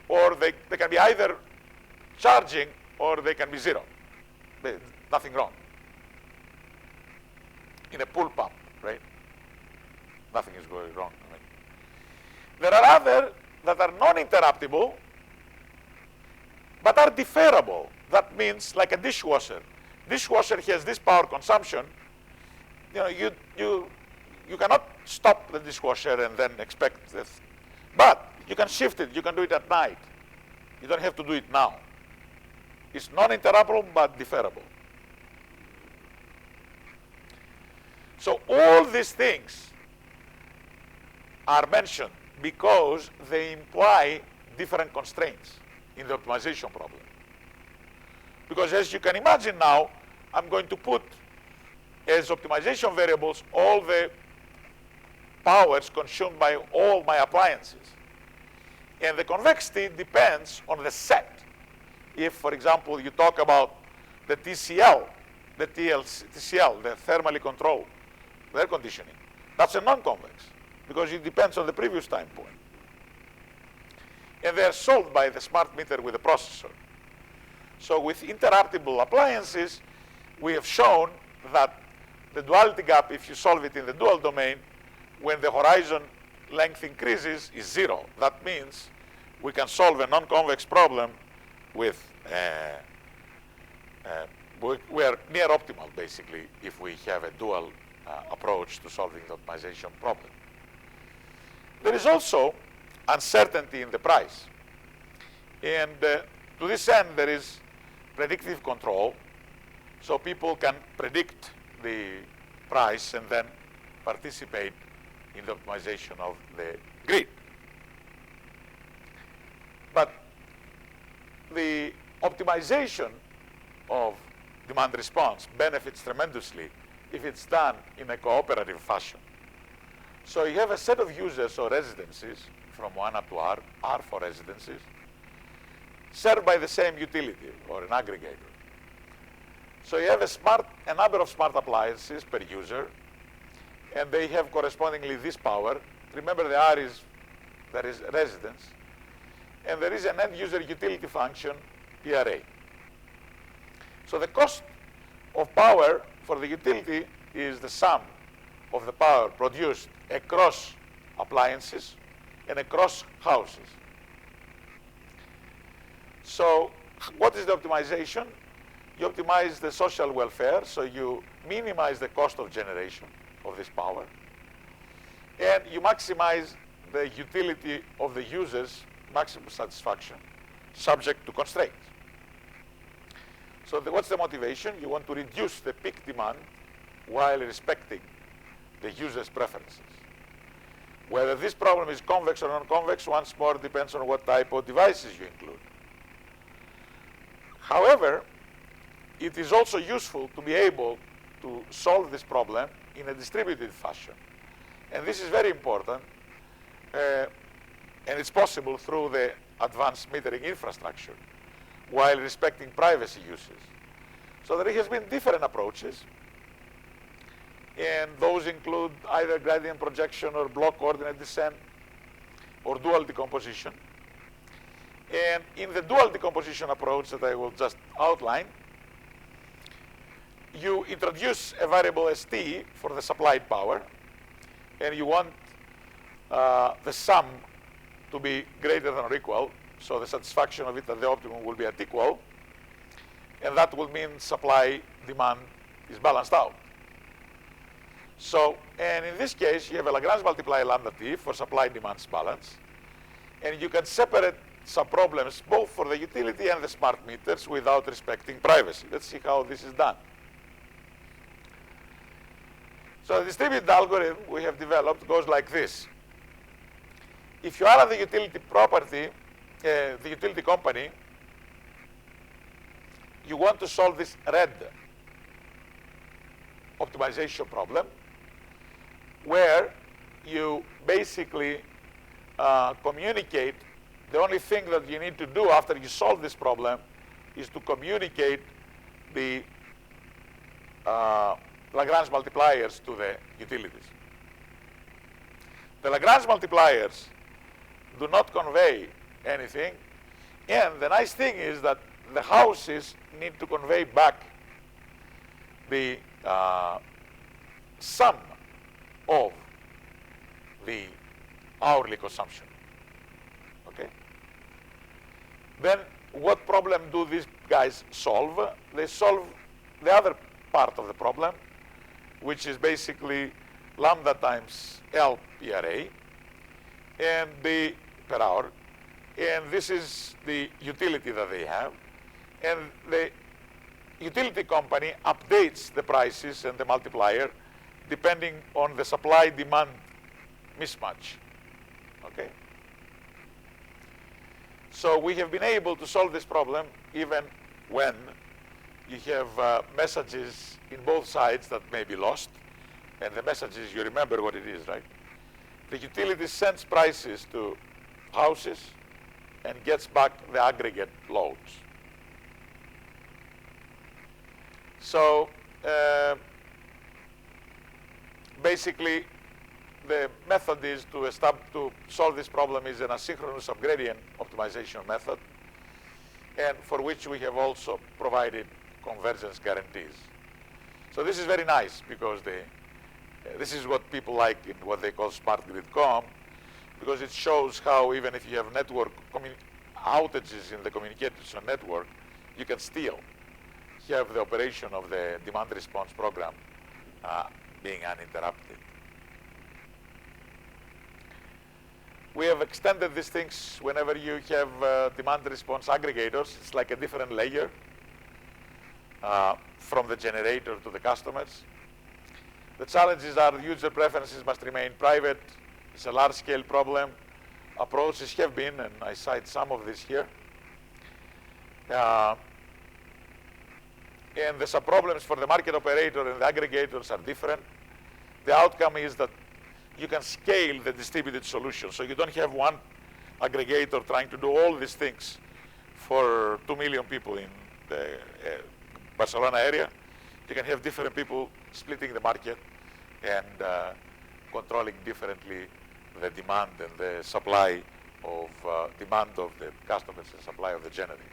or they can be either charging or they can be zero. There's nothing wrong. In a pool pump, right? Nothing is going wrong. I mean, there are other that are non-interruptible, but are deferrable. That means like a dishwasher. Dishwasher has this power consumption. You cannot stop the dishwasher and then expect this. But you can shift it. You can do it at night. You don't have to do it now. It's non-interruptible but deferrable. So all these things are mentioned because they imply different constraints in the optimization problem. Because as you can imagine now, I'm going to put as optimization variables all the powers consumed by all my appliances. And the convexity depends on the set. If, for example, you talk about the TCL, the TCL, the thermally controlled air conditioning, that's a non-convex because it depends on the previous time point. And they're solved by the smart meter with a processor. So with interruptible appliances, we have shown that the duality gap, if you solve it in the dual domain, when the horizon length increases, is zero. That means we can solve a non-convex problem with, we are near optimal, basically, if we have a dual approach to solving the optimization problem. There is also uncertainty in the price. And to this end, there is predictive control. So people can predict the price and then participate in the optimization of the grid. But the optimization of demand response benefits tremendously if it's done in a cooperative fashion. So you have a set of users or residencies from 1 up to R for residencies, served by the same utility or an aggregator. So you have a number of smart appliances per user, and they have correspondingly this power. Remember, the R is, there is residence, and there is an end user utility function, PRA. So the cost of power for the utility is the sum of the power produced across appliances and across houses. So what is the optimization? You optimize the social welfare, so you minimize the cost of generation of this power, and you maximize the utility of the users, maximum satisfaction, subject to constraints. So what's the motivation? You want to reduce the peak demand while respecting the user's preferences. Whether this problem is convex or non-convex, once more, depends on what type of devices you include. However, it is also useful to be able to solve this problem in a distributed fashion. And this is very important, and it's possible through the advanced metering infrastructure while respecting privacy uses. So there has been different approaches. And those include either gradient projection or block coordinate descent or dual decomposition. And in the dual decomposition approach that I will just outline, you introduce a variable ST for the supplied power, and you want the sum to be greater than or equal, so the satisfaction of it at the optimum will be at equal, and that will mean supply demand is balanced out. So, and in this case, you have a Lagrange multiplier lambda t for supply demands balance, and you can separate sub-problems both for the utility and the smart meters without respecting privacy. Let's see how this is done. So the distributed algorithm we have developed goes like this. If you are the utility property, the utility company, you want to solve this red optimization problem, where you basically communicate. The only thing that you need to do after you solve this problem is to communicate the Lagrange multipliers to the utilities. The Lagrange multipliers do not convey anything, and the nice thing is that the houses need to convey back the sum of the hourly consumption. Okay? Then what problem do these guys solve? They solve the other part of the problem, which is basically lambda times L PRA and the per hour, and this is the utility that they have, and the utility company updates the prices and the multiplier depending on the supply-demand mismatch. Okay? So we have been able to solve this problem even when you have messages in both sides that may be lost, and the messages, you remember what it is, right? The utility sends prices to houses and gets back the aggregate loads. So basically, the method is to solve this problem is an asynchronous subgradient optimization method, and for which we have also provided convergence guarantees. So this is very nice because this is what people like in what they call smart grid com, because it shows how even if you have network outages in the communication network, you can still have the operation of the demand response program being uninterrupted. We have extended these things whenever you have demand response aggregators. It's like a different layer from the generator to the customers. The challenges are user preferences must remain private. It's a large-scale problem. Approaches have been, and I cite some of this here. And the sub-problems for the market operator and the aggregators are different. The outcome is that you can scale the distributed solution. So you don't have one aggregator trying to do all these things for 2 million people in the Barcelona area. You can have different people splitting the market and controlling differently the demand and the supply of demand of the customers and supply of the generators.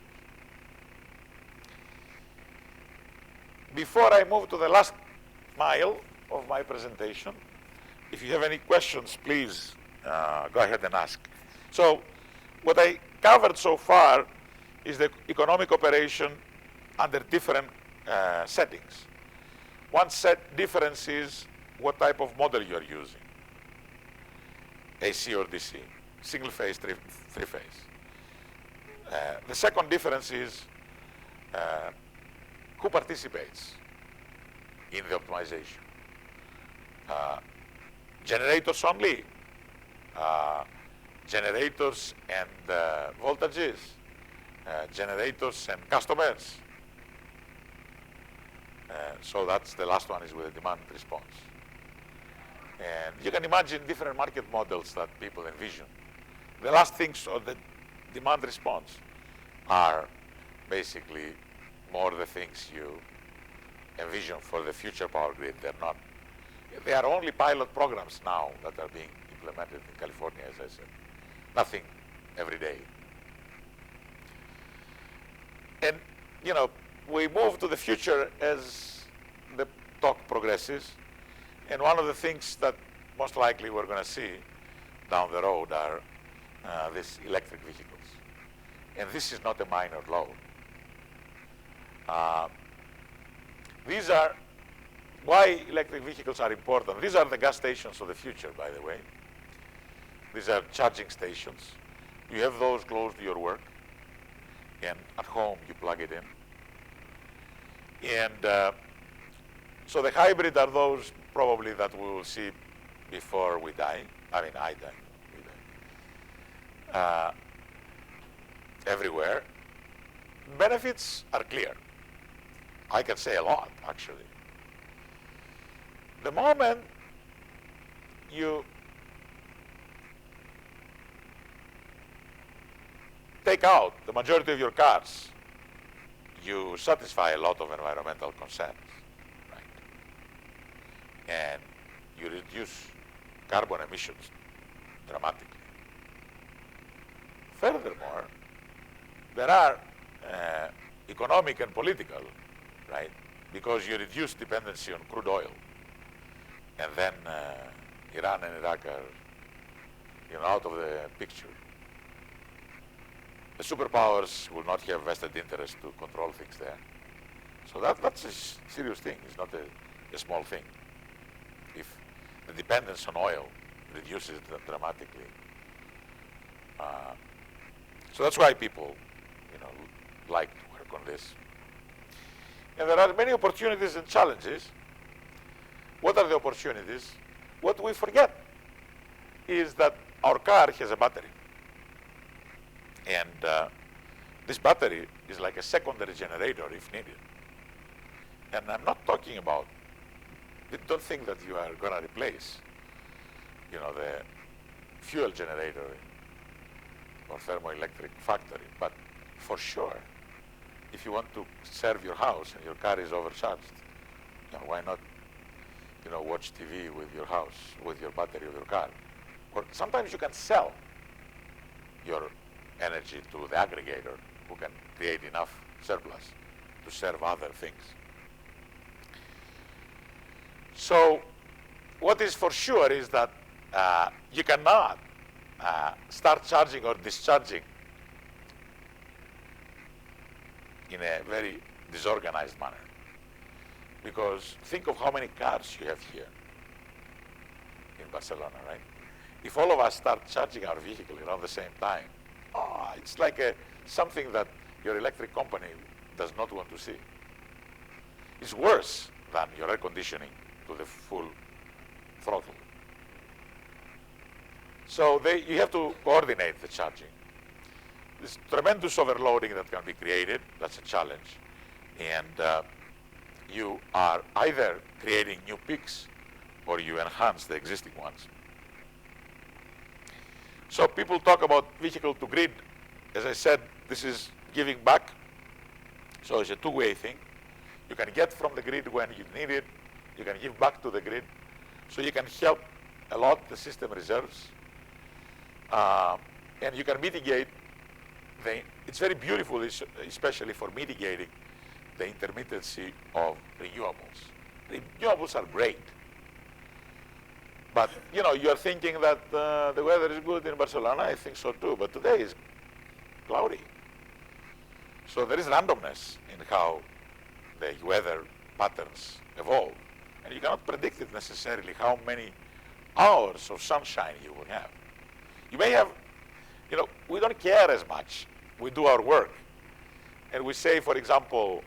Before I move to the last mile of my presentation, if you have any questions, please go ahead and ask. So what I covered so far is the economic operation under different settings. One set difference is what type of model you're using, AC or DC, single phase, three phase. The second difference is who participates in the optimization. Generators only, generators and voltages, generators and customers. So that's the last one is with the demand response. And you can imagine different market models that people envision. The last things of the demand response are basically more the things you envision for the future power grid. They're not There are only pilot programs now that are being implemented in California, as I said. Nothing every day. And, you know, we move to the future as the talk progresses. And one of the things that most likely we're going to see down the road are these electric vehicles. And this is not a minor load. These are why electric vehicles are important. These are the gas stations of the future, by the way. These are charging stations. You have those close to your work, and at home you plug it in. And so the hybrid are those probably that we will see before we die. I mean, I die. We die. Everywhere. Benefits are clear. I can say a lot, actually. The moment you take out the majority of your cars, you satisfy a lot of environmental concerns, right? And you reduce carbon emissions dramatically. Furthermore, there are economic and political, right? Because you reduce dependency on crude oil. And then Iran and Iraq are, out of the picture. The superpowers will not have vested interest to control things there. So that's a serious thing. It's not a small thing. If the dependence on oil reduces dramatically. So that's why people, like to work on this. And there are many opportunities and challenges. What are the opportunities? What we forget is that our car has a battery. And this battery is like a secondary generator if needed. And I'm not talking about, don't think that you are going to replace, the fuel generator or thermoelectric factory. But for sure, if you want to serve your house and your car is overcharged, why not, watch TV with your house, with your battery of your car? Or sometimes you can sell your energy to the aggregator who can create enough surplus to serve other things. So what is for sure is that you cannot start charging or discharging in a very disorganized manner. Because think of how many cars you have here in Barcelona, right? If all of us start charging our vehicle around the same time, it's like something that your electric company does not want to see. It's worse than your air conditioning to the full throttle. So you have to coordinate the charging. There's tremendous overloading that can be created. That's a challenge. And you are either creating new peaks or you enhance the existing ones. So people talk about vehicle to grid. As I said, this is giving back. So it's a two-way thing. You can get from the grid when you need it. You can give back to the grid. So you can help a lot the system reserves. And you can mitigate it's very beautiful, especially for mitigating the intermittency of renewables. Renewables are great. But, you are thinking that the weather is good in Barcelona. I think so too. But today is cloudy. So there is randomness in how the weather patterns evolve. And you cannot predict it necessarily how many hours of sunshine you will have. You may have, we don't care as much. We do our work. And we say, for example,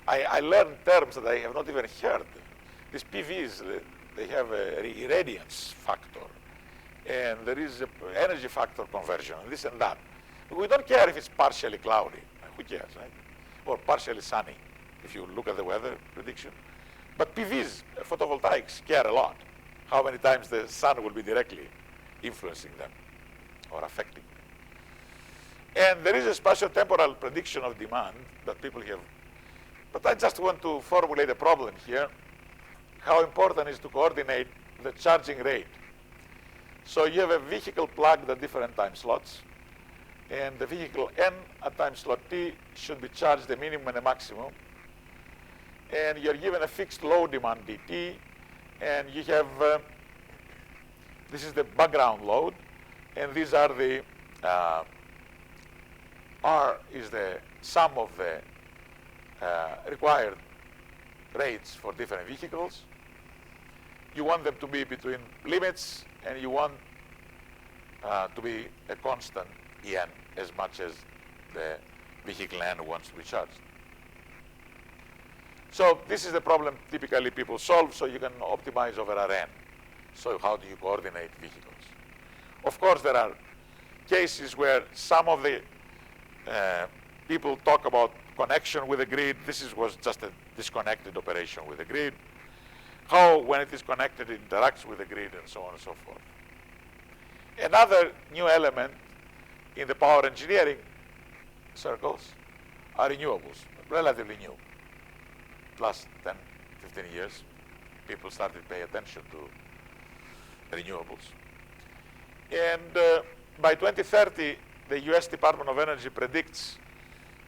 I learned terms that I have not even heard. These PVs, they have a irradiance factor. And there is an energy factor conversion, and this and that. We don't care if it's partially cloudy. Who cares, right? Or partially sunny, if you look at the weather prediction. But PVs, photovoltaics, care a lot. How many times the sun will be directly influencing them or affecting them. And there is a spatio-temporal prediction of demand that people have. But I just want to formulate a problem here. how important it is to coordinate the charging rate. So you have a vehicle plugged at different time slots, and the vehicle N at time slot T should be charged a minimum and a maximum. And you're given a fixed load demand dt, and you have, this is the background load, and these are the, R is the sum of the required rates for different vehicles. You want them to be between limits, and you want to be a constant En as much as the vehicle N wants to be charged. So this is the problem typically people solve, so you can optimize over Rn. So how do you coordinate vehicles? Of course, there are cases where some of the people talk about connection with the grid. This was just a disconnected operation with the grid. How, when it is connected, it interacts with the grid, and so on and so forth. Another new element in the power engineering circles are renewables, relatively new. Last 10, 15 years, people started to pay attention to renewables. And by 2030, the US Department of Energy predicts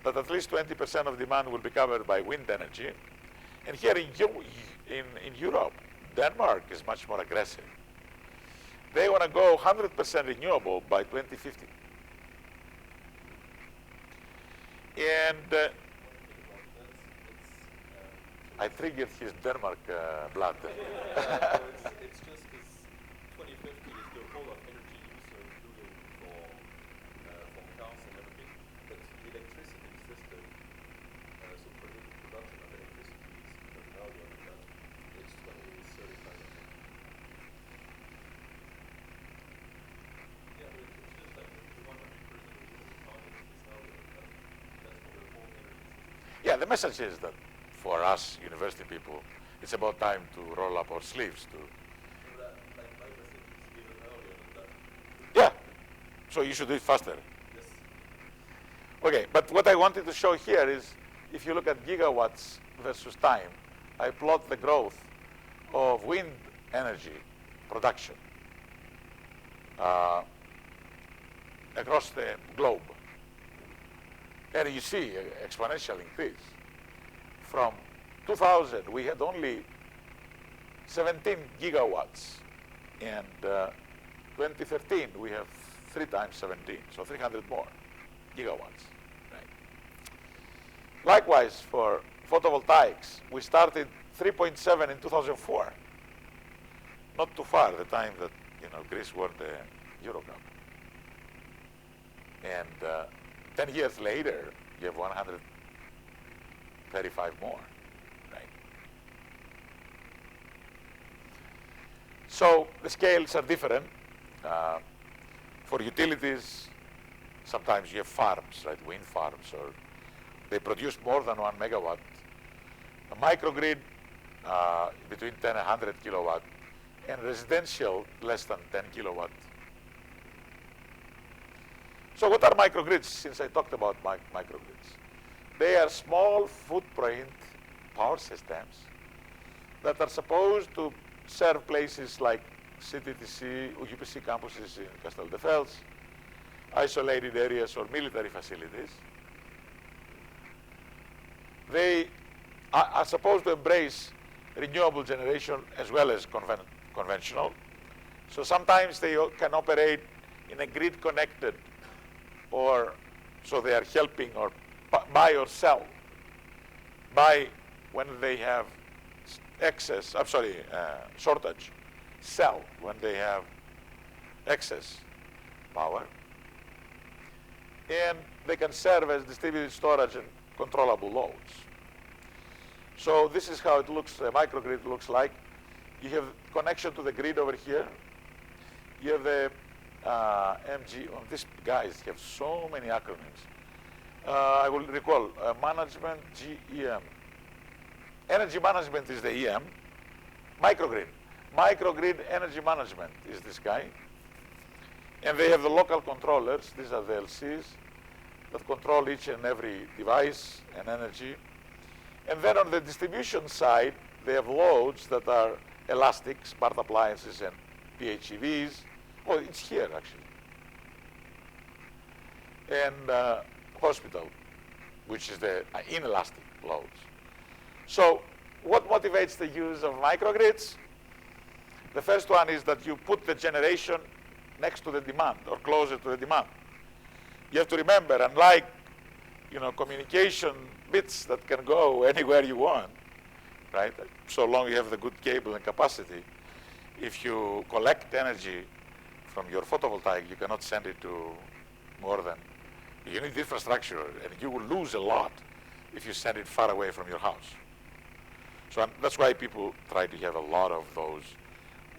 that at least 20% of demand will be covered by wind energy. And here in Europe, Denmark is much more aggressive. They want to go 100% renewable by 2050. And I triggered his Denmark blood. It's just because 2050 is the whole of energy use, so including for cars and everything. But the electricity system, so for the production of electricity is even earlier than that. It's 2035, I think. Yeah, but it's just like the 100% of the target is earlier than that. That's for the whole energy system. Yeah, the message is that for us university people, it's about time to roll up our sleeves to. Like my message is even earlier than that. Yeah, so you should do it faster. Yes. Okay, but what I wanted to show here is, if you look at gigawatts versus time, I plot the growth of wind energy production across the globe. And you see an exponential increase. From 2000, we had only 17 gigawatts, and 2013, we have 3 times 17, so 300 more gigawatts. Right. Likewise, for photovoltaics, we started 3.7 in 2004. Not too far, the time that Greece won the Euro Cup. And 10 years later, you have 135 more, right? So the scales are different. For utilities, sometimes you have farms, right, wind farms, or they produce more than 1 megawatt. A microgrid between 10 and 100 kilowatt, and residential less than 10 kilowatt. So what are microgrids, since I talked about microgrids? They are small footprint power systems that are supposed to serve places like CTTC, UPC campuses in Casteldefels, isolated areas or military facilities. They are supposed to embrace renewable generation as well as conventional. So sometimes they can operate in a grid connected, or so they are helping or buy or sell. Buy when they have excess, shortage. Sell when they have excess power. And they can serve as distributed storage and controllable loads. So this is how it looks, a microgrid looks like. You have connection to the grid over here. You have the MG, these guys have so many acronyms. I will recall, management, GEM. Energy management is the EM. Microgrid. Microgrid energy management is this guy. And they have the local controllers. These are the LCs that control each and every device and energy. And then on the distribution side, they have loads that are elastic, smart appliances and PHEVs. Oh, it's here actually. And hospital, which is the inelastic loads. So what motivates the use of microgrids? The first one is that you put the generation next to the demand or closer to the demand. You have to remember, unlike communication bits that can go anywhere you want, right? So long you have the good cable and capacity. If you collect energy from your photovoltaic, you cannot send it to more than, you need infrastructure, and you will lose a lot if you send it far away from your house. So that's why people try to have a lot of those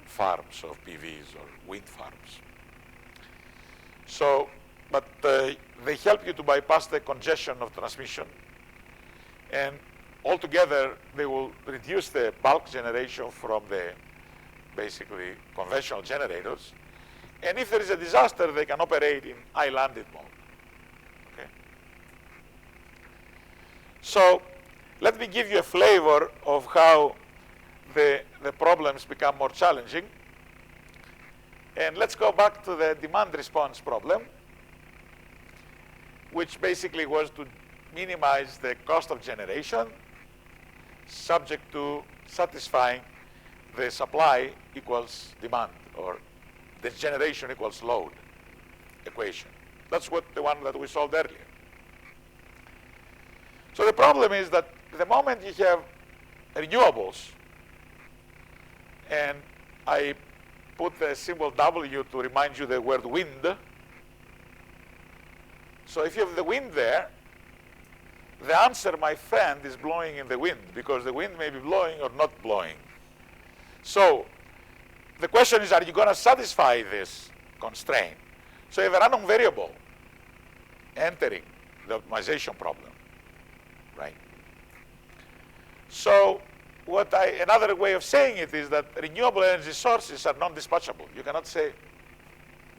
farms of PVs or wind farms. So, but they help you to bypass the congestion of transmission, and altogether they will reduce the bulk generation from the basically conventional generators, and if there is a disaster, they can operate in islanded mode. Okay. So let me give you a flavor of how the problems become more challenging. And let's go back to the demand response problem, which basically was to minimize the cost of generation subject to satisfying the supply equals demand, or the generation equals load equation. That's the one that we solved earlier. So the problem is that the moment you have renewables, and I put the symbol W to remind you the word wind. So if you have the wind there, the answer, my friend, is blowing in the wind, because the wind may be blowing or not blowing. So the question is, are you going to satisfy this constraint? So you have a random variable entering the optimization problem, right? So another way of saying it is that renewable energy sources are non-dispatchable. You cannot say,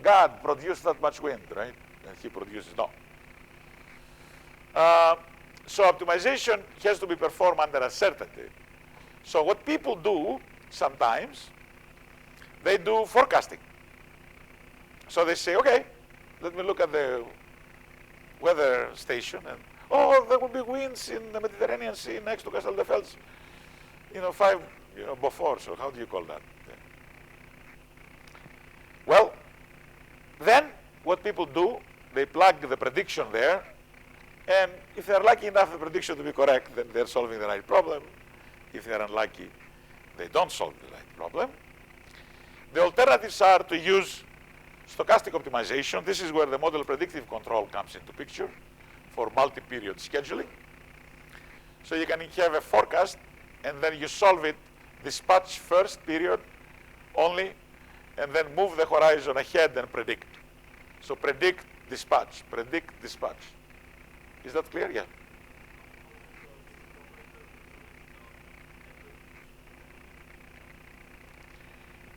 God produced that much wind, right? And he produces, no. So optimization has to be performed under uncertainty. So what people do sometimes, they do forecasting. So they say, okay, let me look at the weather station, and oh, there will be winds in the Mediterranean Sea next to Castel de Fels. 5 before, so how do you call that? Well, then what people do, they plug the prediction there, and if they're lucky enough the prediction to be correct, then they're solving the right problem. If they're unlucky, they don't solve the right problem. The alternatives are to use stochastic optimization. This is where the model predictive control comes into picture for multi-period scheduling. So you can have a forecast, and then you solve it, dispatch first period only, and then move the horizon ahead and predict. So predict, dispatch, predict, dispatch. Is that clear? Yeah.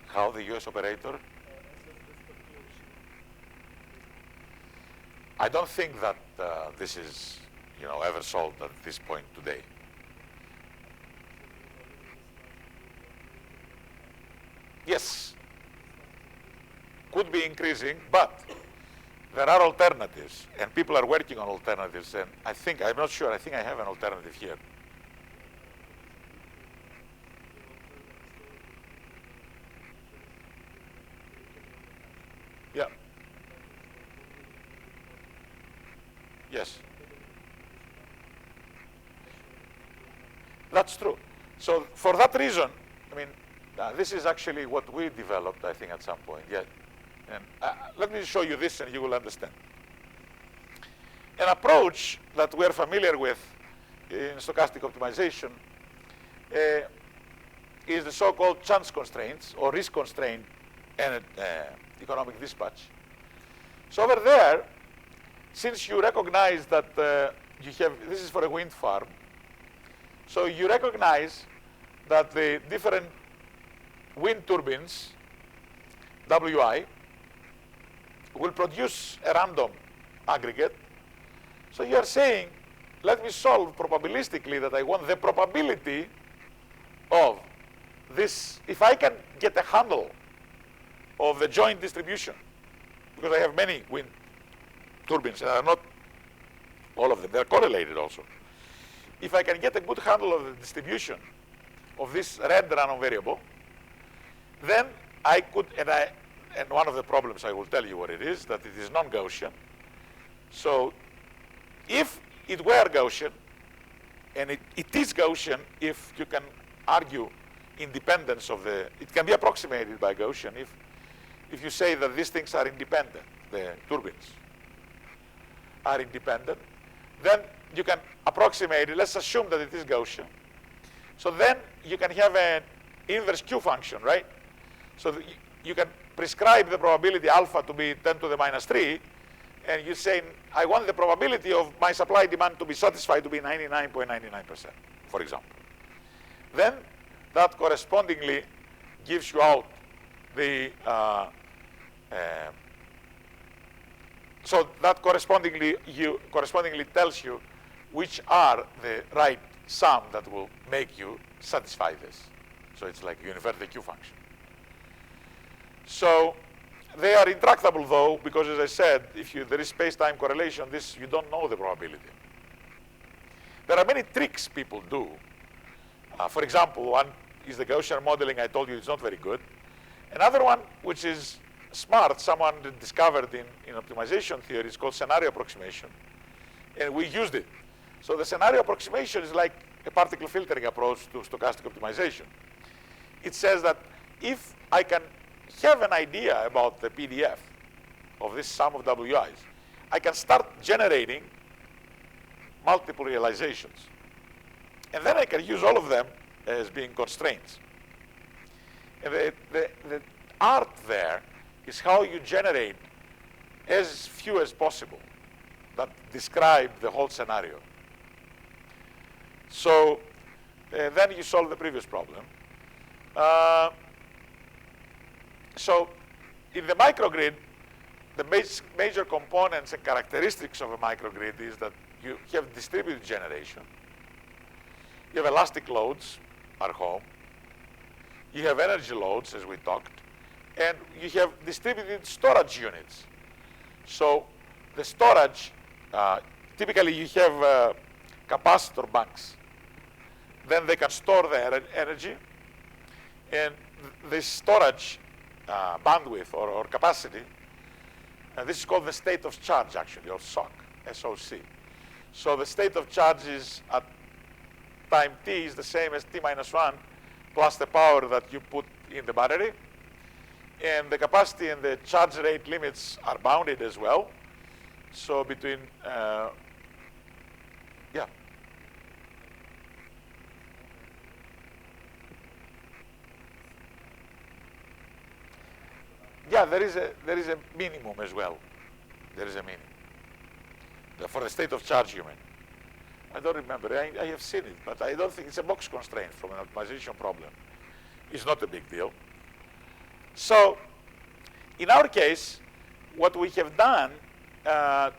How the US operator? I don't think that this is ever solved at this point today. Yes, could be increasing, but there are alternatives, and people are working on alternatives, and I'm not sure, I think I have an alternative here. Yeah. Yes. That's true. So for that reason, this is actually what we developed, I think, at some point. Yeah. And let me show you this, and you will understand. An approach that we're familiar with in stochastic optimization is the so-called chance constraints, or risk-constrained economic dispatch. So over there, since you recognize that this is for a wind farm, so you recognize that the different wind turbines, WI, will produce a random aggregate. So you are saying, let me solve probabilistically that I want the probability of this, if I can get a handle of the joint distribution, because I have many wind turbines, and are not all of them, they're correlated also. If I can get a good handle of the distribution of this red random variable, then I could, and one of the problems I will tell you what it is, that it is non-Gaussian. So if it were Gaussian, and it is Gaussian if you can argue independence of the, it can be approximated by Gaussian if you say that these things are independent, the turbines are independent, then you can approximate it. Let's assume that it is Gaussian. So then you can have an inverse Q function, right? So you can prescribe the probability alpha to be 10 to the minus 3, and you say, I want the probability of my supply demand to be satisfied to be 99.99%, for example. Then that correspondingly gives you out the, so that correspondingly tells you which are the right sum that will make you satisfy this. So it's like you invert the Q function. So they are intractable though, because as I said, if there is space-time correlation, you don't know the probability. There are many tricks people do. For example, one is the Gaussian modeling. I told you it's not very good. Another one, which is smart, someone discovered in optimization theory, is called scenario approximation. And we used it. So the scenario approximation is like a particle filtering approach to stochastic optimization. It says that if I can have an idea about the PDF of this sum of WIs, I can start generating multiple realizations. And then I can use all of them as being constraints. And the art there is how you generate as few as possible that describe the whole scenario. So then you solve the previous problem. So in the microgrid, the major components and characteristics of a microgrid is that you have distributed generation. You have elastic loads, are home. You have energy loads, as we talked. And you have distributed storage units. So the storage, typically you have capacitor banks. Then they can store the energy. And this storage bandwidth or capacity, this is called the state of charge actually, or SOC, SOC. So the state of charge is at time t is the same as t minus 1 plus the power that you put in the battery. And the capacity and the charge rate limits are bounded as well. So between, yeah. Yeah, there is a minimum as well. There is a minimum. For the state of charge, you mean? I don't remember. I have seen it, but I don't think it's a box constraint from an optimization problem. It's not a big deal. So in our case, what we have done that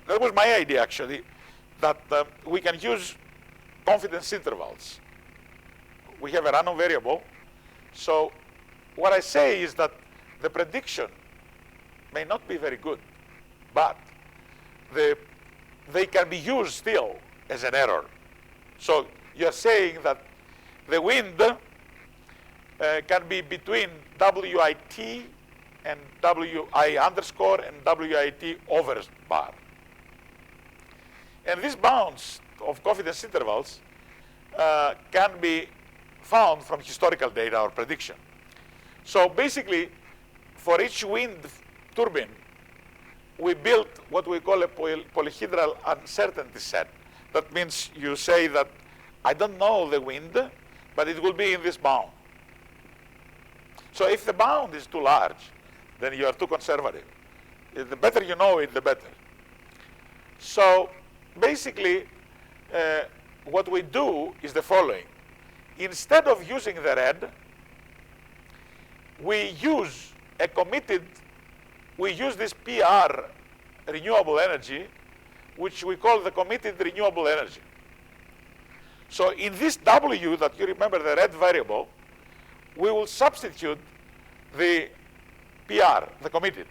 was my idea actually, that we can use confidence intervals. We have a random variable. So what I say is that the prediction may not be very good, but they can be used still as an error. So you're saying that the wind can be between WIT and WI underscore and WIT over bar. And these bounds of confidence intervals can be found from historical data or prediction. So basically, for each wind turbine, we built what we call a polyhedral uncertainty set. That means you say that I don't know the wind, but it will be in this bound. So if the bound is too large, then you are too conservative. The better you know it, the better. So basically, what we do is the following. Instead of using the red, we use this PR renewable energy, which we call the committed renewable energy. So in this W that you remember, the red variable, we will substitute the PR, the committed.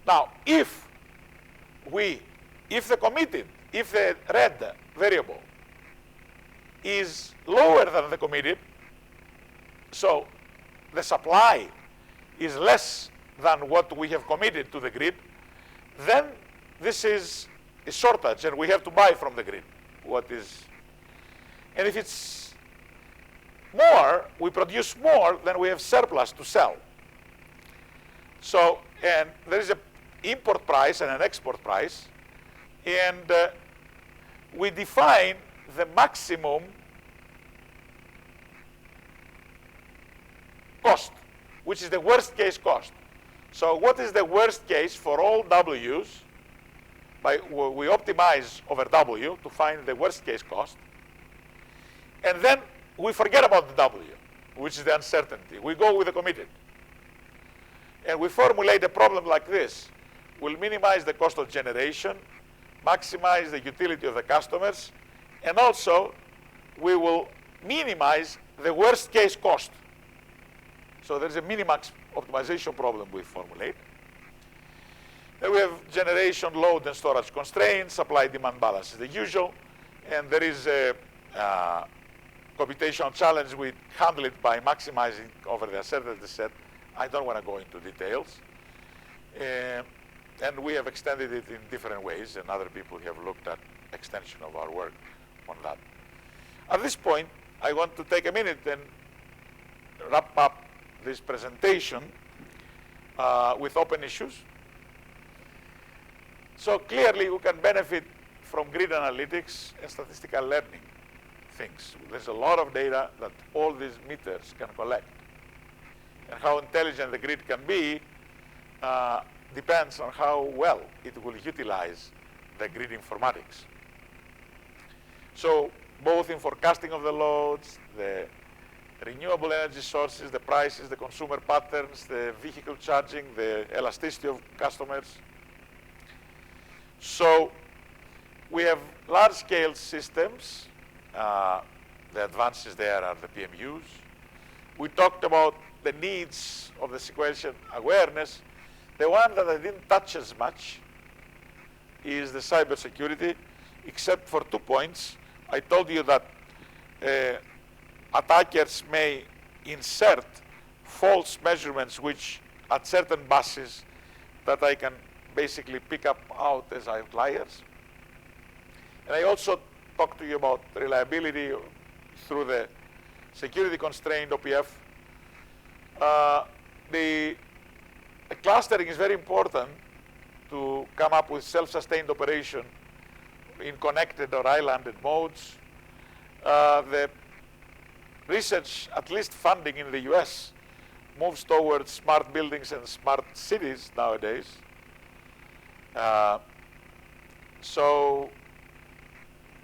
Now, if the red variable is lower than the committed, so the supply is less than what we have committed to the grid, then this is a shortage and we have to buy from the grid what is. And if it's more, we produce more, then we have surplus to sell. So, and there is an import price and an export price, and we define the maximum cost, which is the worst case cost. So what is the worst case for all W's? We optimize over W to find the worst case cost. And then we forget about the W, which is the uncertainty. We go with the committed. And we formulate a problem like this. We'll minimize the cost of generation, maximize the utility of the customers, and also we will minimize the worst case cost. So there's a minimax optimization problem we formulate. Then we have generation, load, and storage constraints, supply-demand balance is the usual, and there is a computational challenge. We handle it by maximizing over the uncertainty set. I don't want to go into details. And we have extended it in different ways, and other people have looked at extension of our work on that. At this point, I want to take a minute and wrap up this presentation with open issues. So clearly, we can benefit from grid analytics and statistical learning things. There's a lot of data that all these meters can collect. And how intelligent the grid can be depends on how well it will utilize the grid informatics. So both in forecasting of the loads, the renewable energy sources, the prices, the consumer patterns, the vehicle charging, the elasticity of customers. So we have large-scale systems. The advances there are the PMUs. We talked about the needs of the sequential awareness. The one that I didn't touch as much is the cybersecurity, except for 2 points. I told you that attackers may insert false measurements which at certain buses that I can basically pick up out as outliers. And I also talked to you about reliability through the security constrained OPF. The clustering is very important to come up with self-sustained operation in connected or islanded modes. The research, at least funding in the US, moves towards smart buildings and smart cities nowadays. So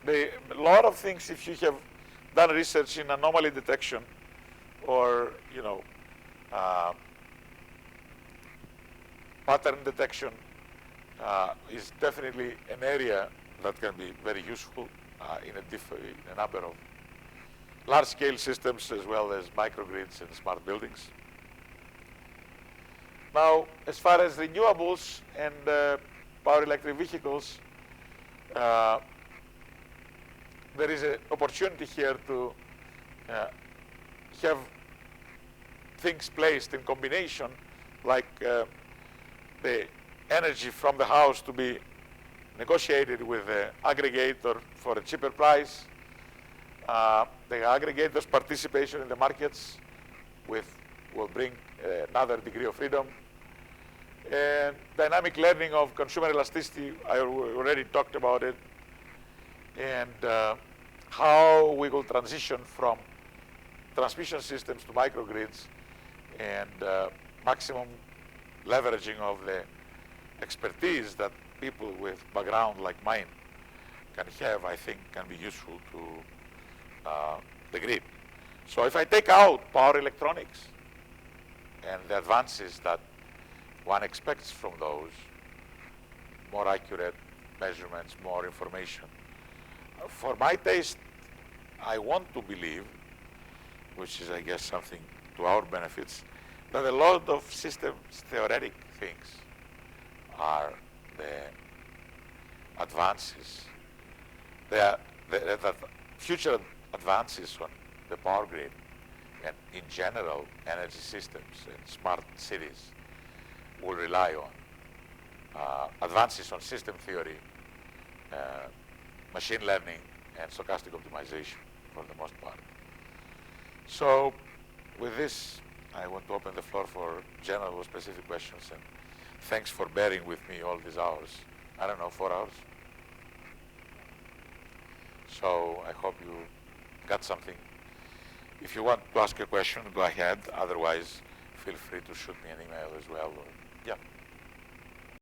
a lot of things, if you have done research in anomaly detection or pattern detection, is definitely an area that can be very useful in a number of large-scale systems as well as microgrids and smart buildings. Now, as far as renewables and power electric vehicles, there is an opportunity here to have things placed in combination, like the energy from the house to be negotiated with the aggregator for a cheaper price. The aggregator's participation in the markets will bring another degree of freedom. And dynamic learning of consumer elasticity, I already talked about it. And how we will transition from transmission systems to microgrids, and maximum leveraging of the expertise that people with background like mine can have, I think, can be useful to the grid. So if I take out power electronics and the advances that one expects from those, more accurate measurements, more information, for my taste, I want to believe, which is I guess something to our benefits, that a lot of systems theoretic things are the advances, the future advances on the power grid and in general energy systems and smart cities will rely on advances on system theory, machine learning, and stochastic optimization for the most part. So with this, I want to open the floor for general or specific questions, and thanks for bearing with me all these hours. I don't know, 4 hours? So I hope you got something. If you want to ask a question, go ahead. Otherwise, feel free to shoot me an email as well. Or, yeah.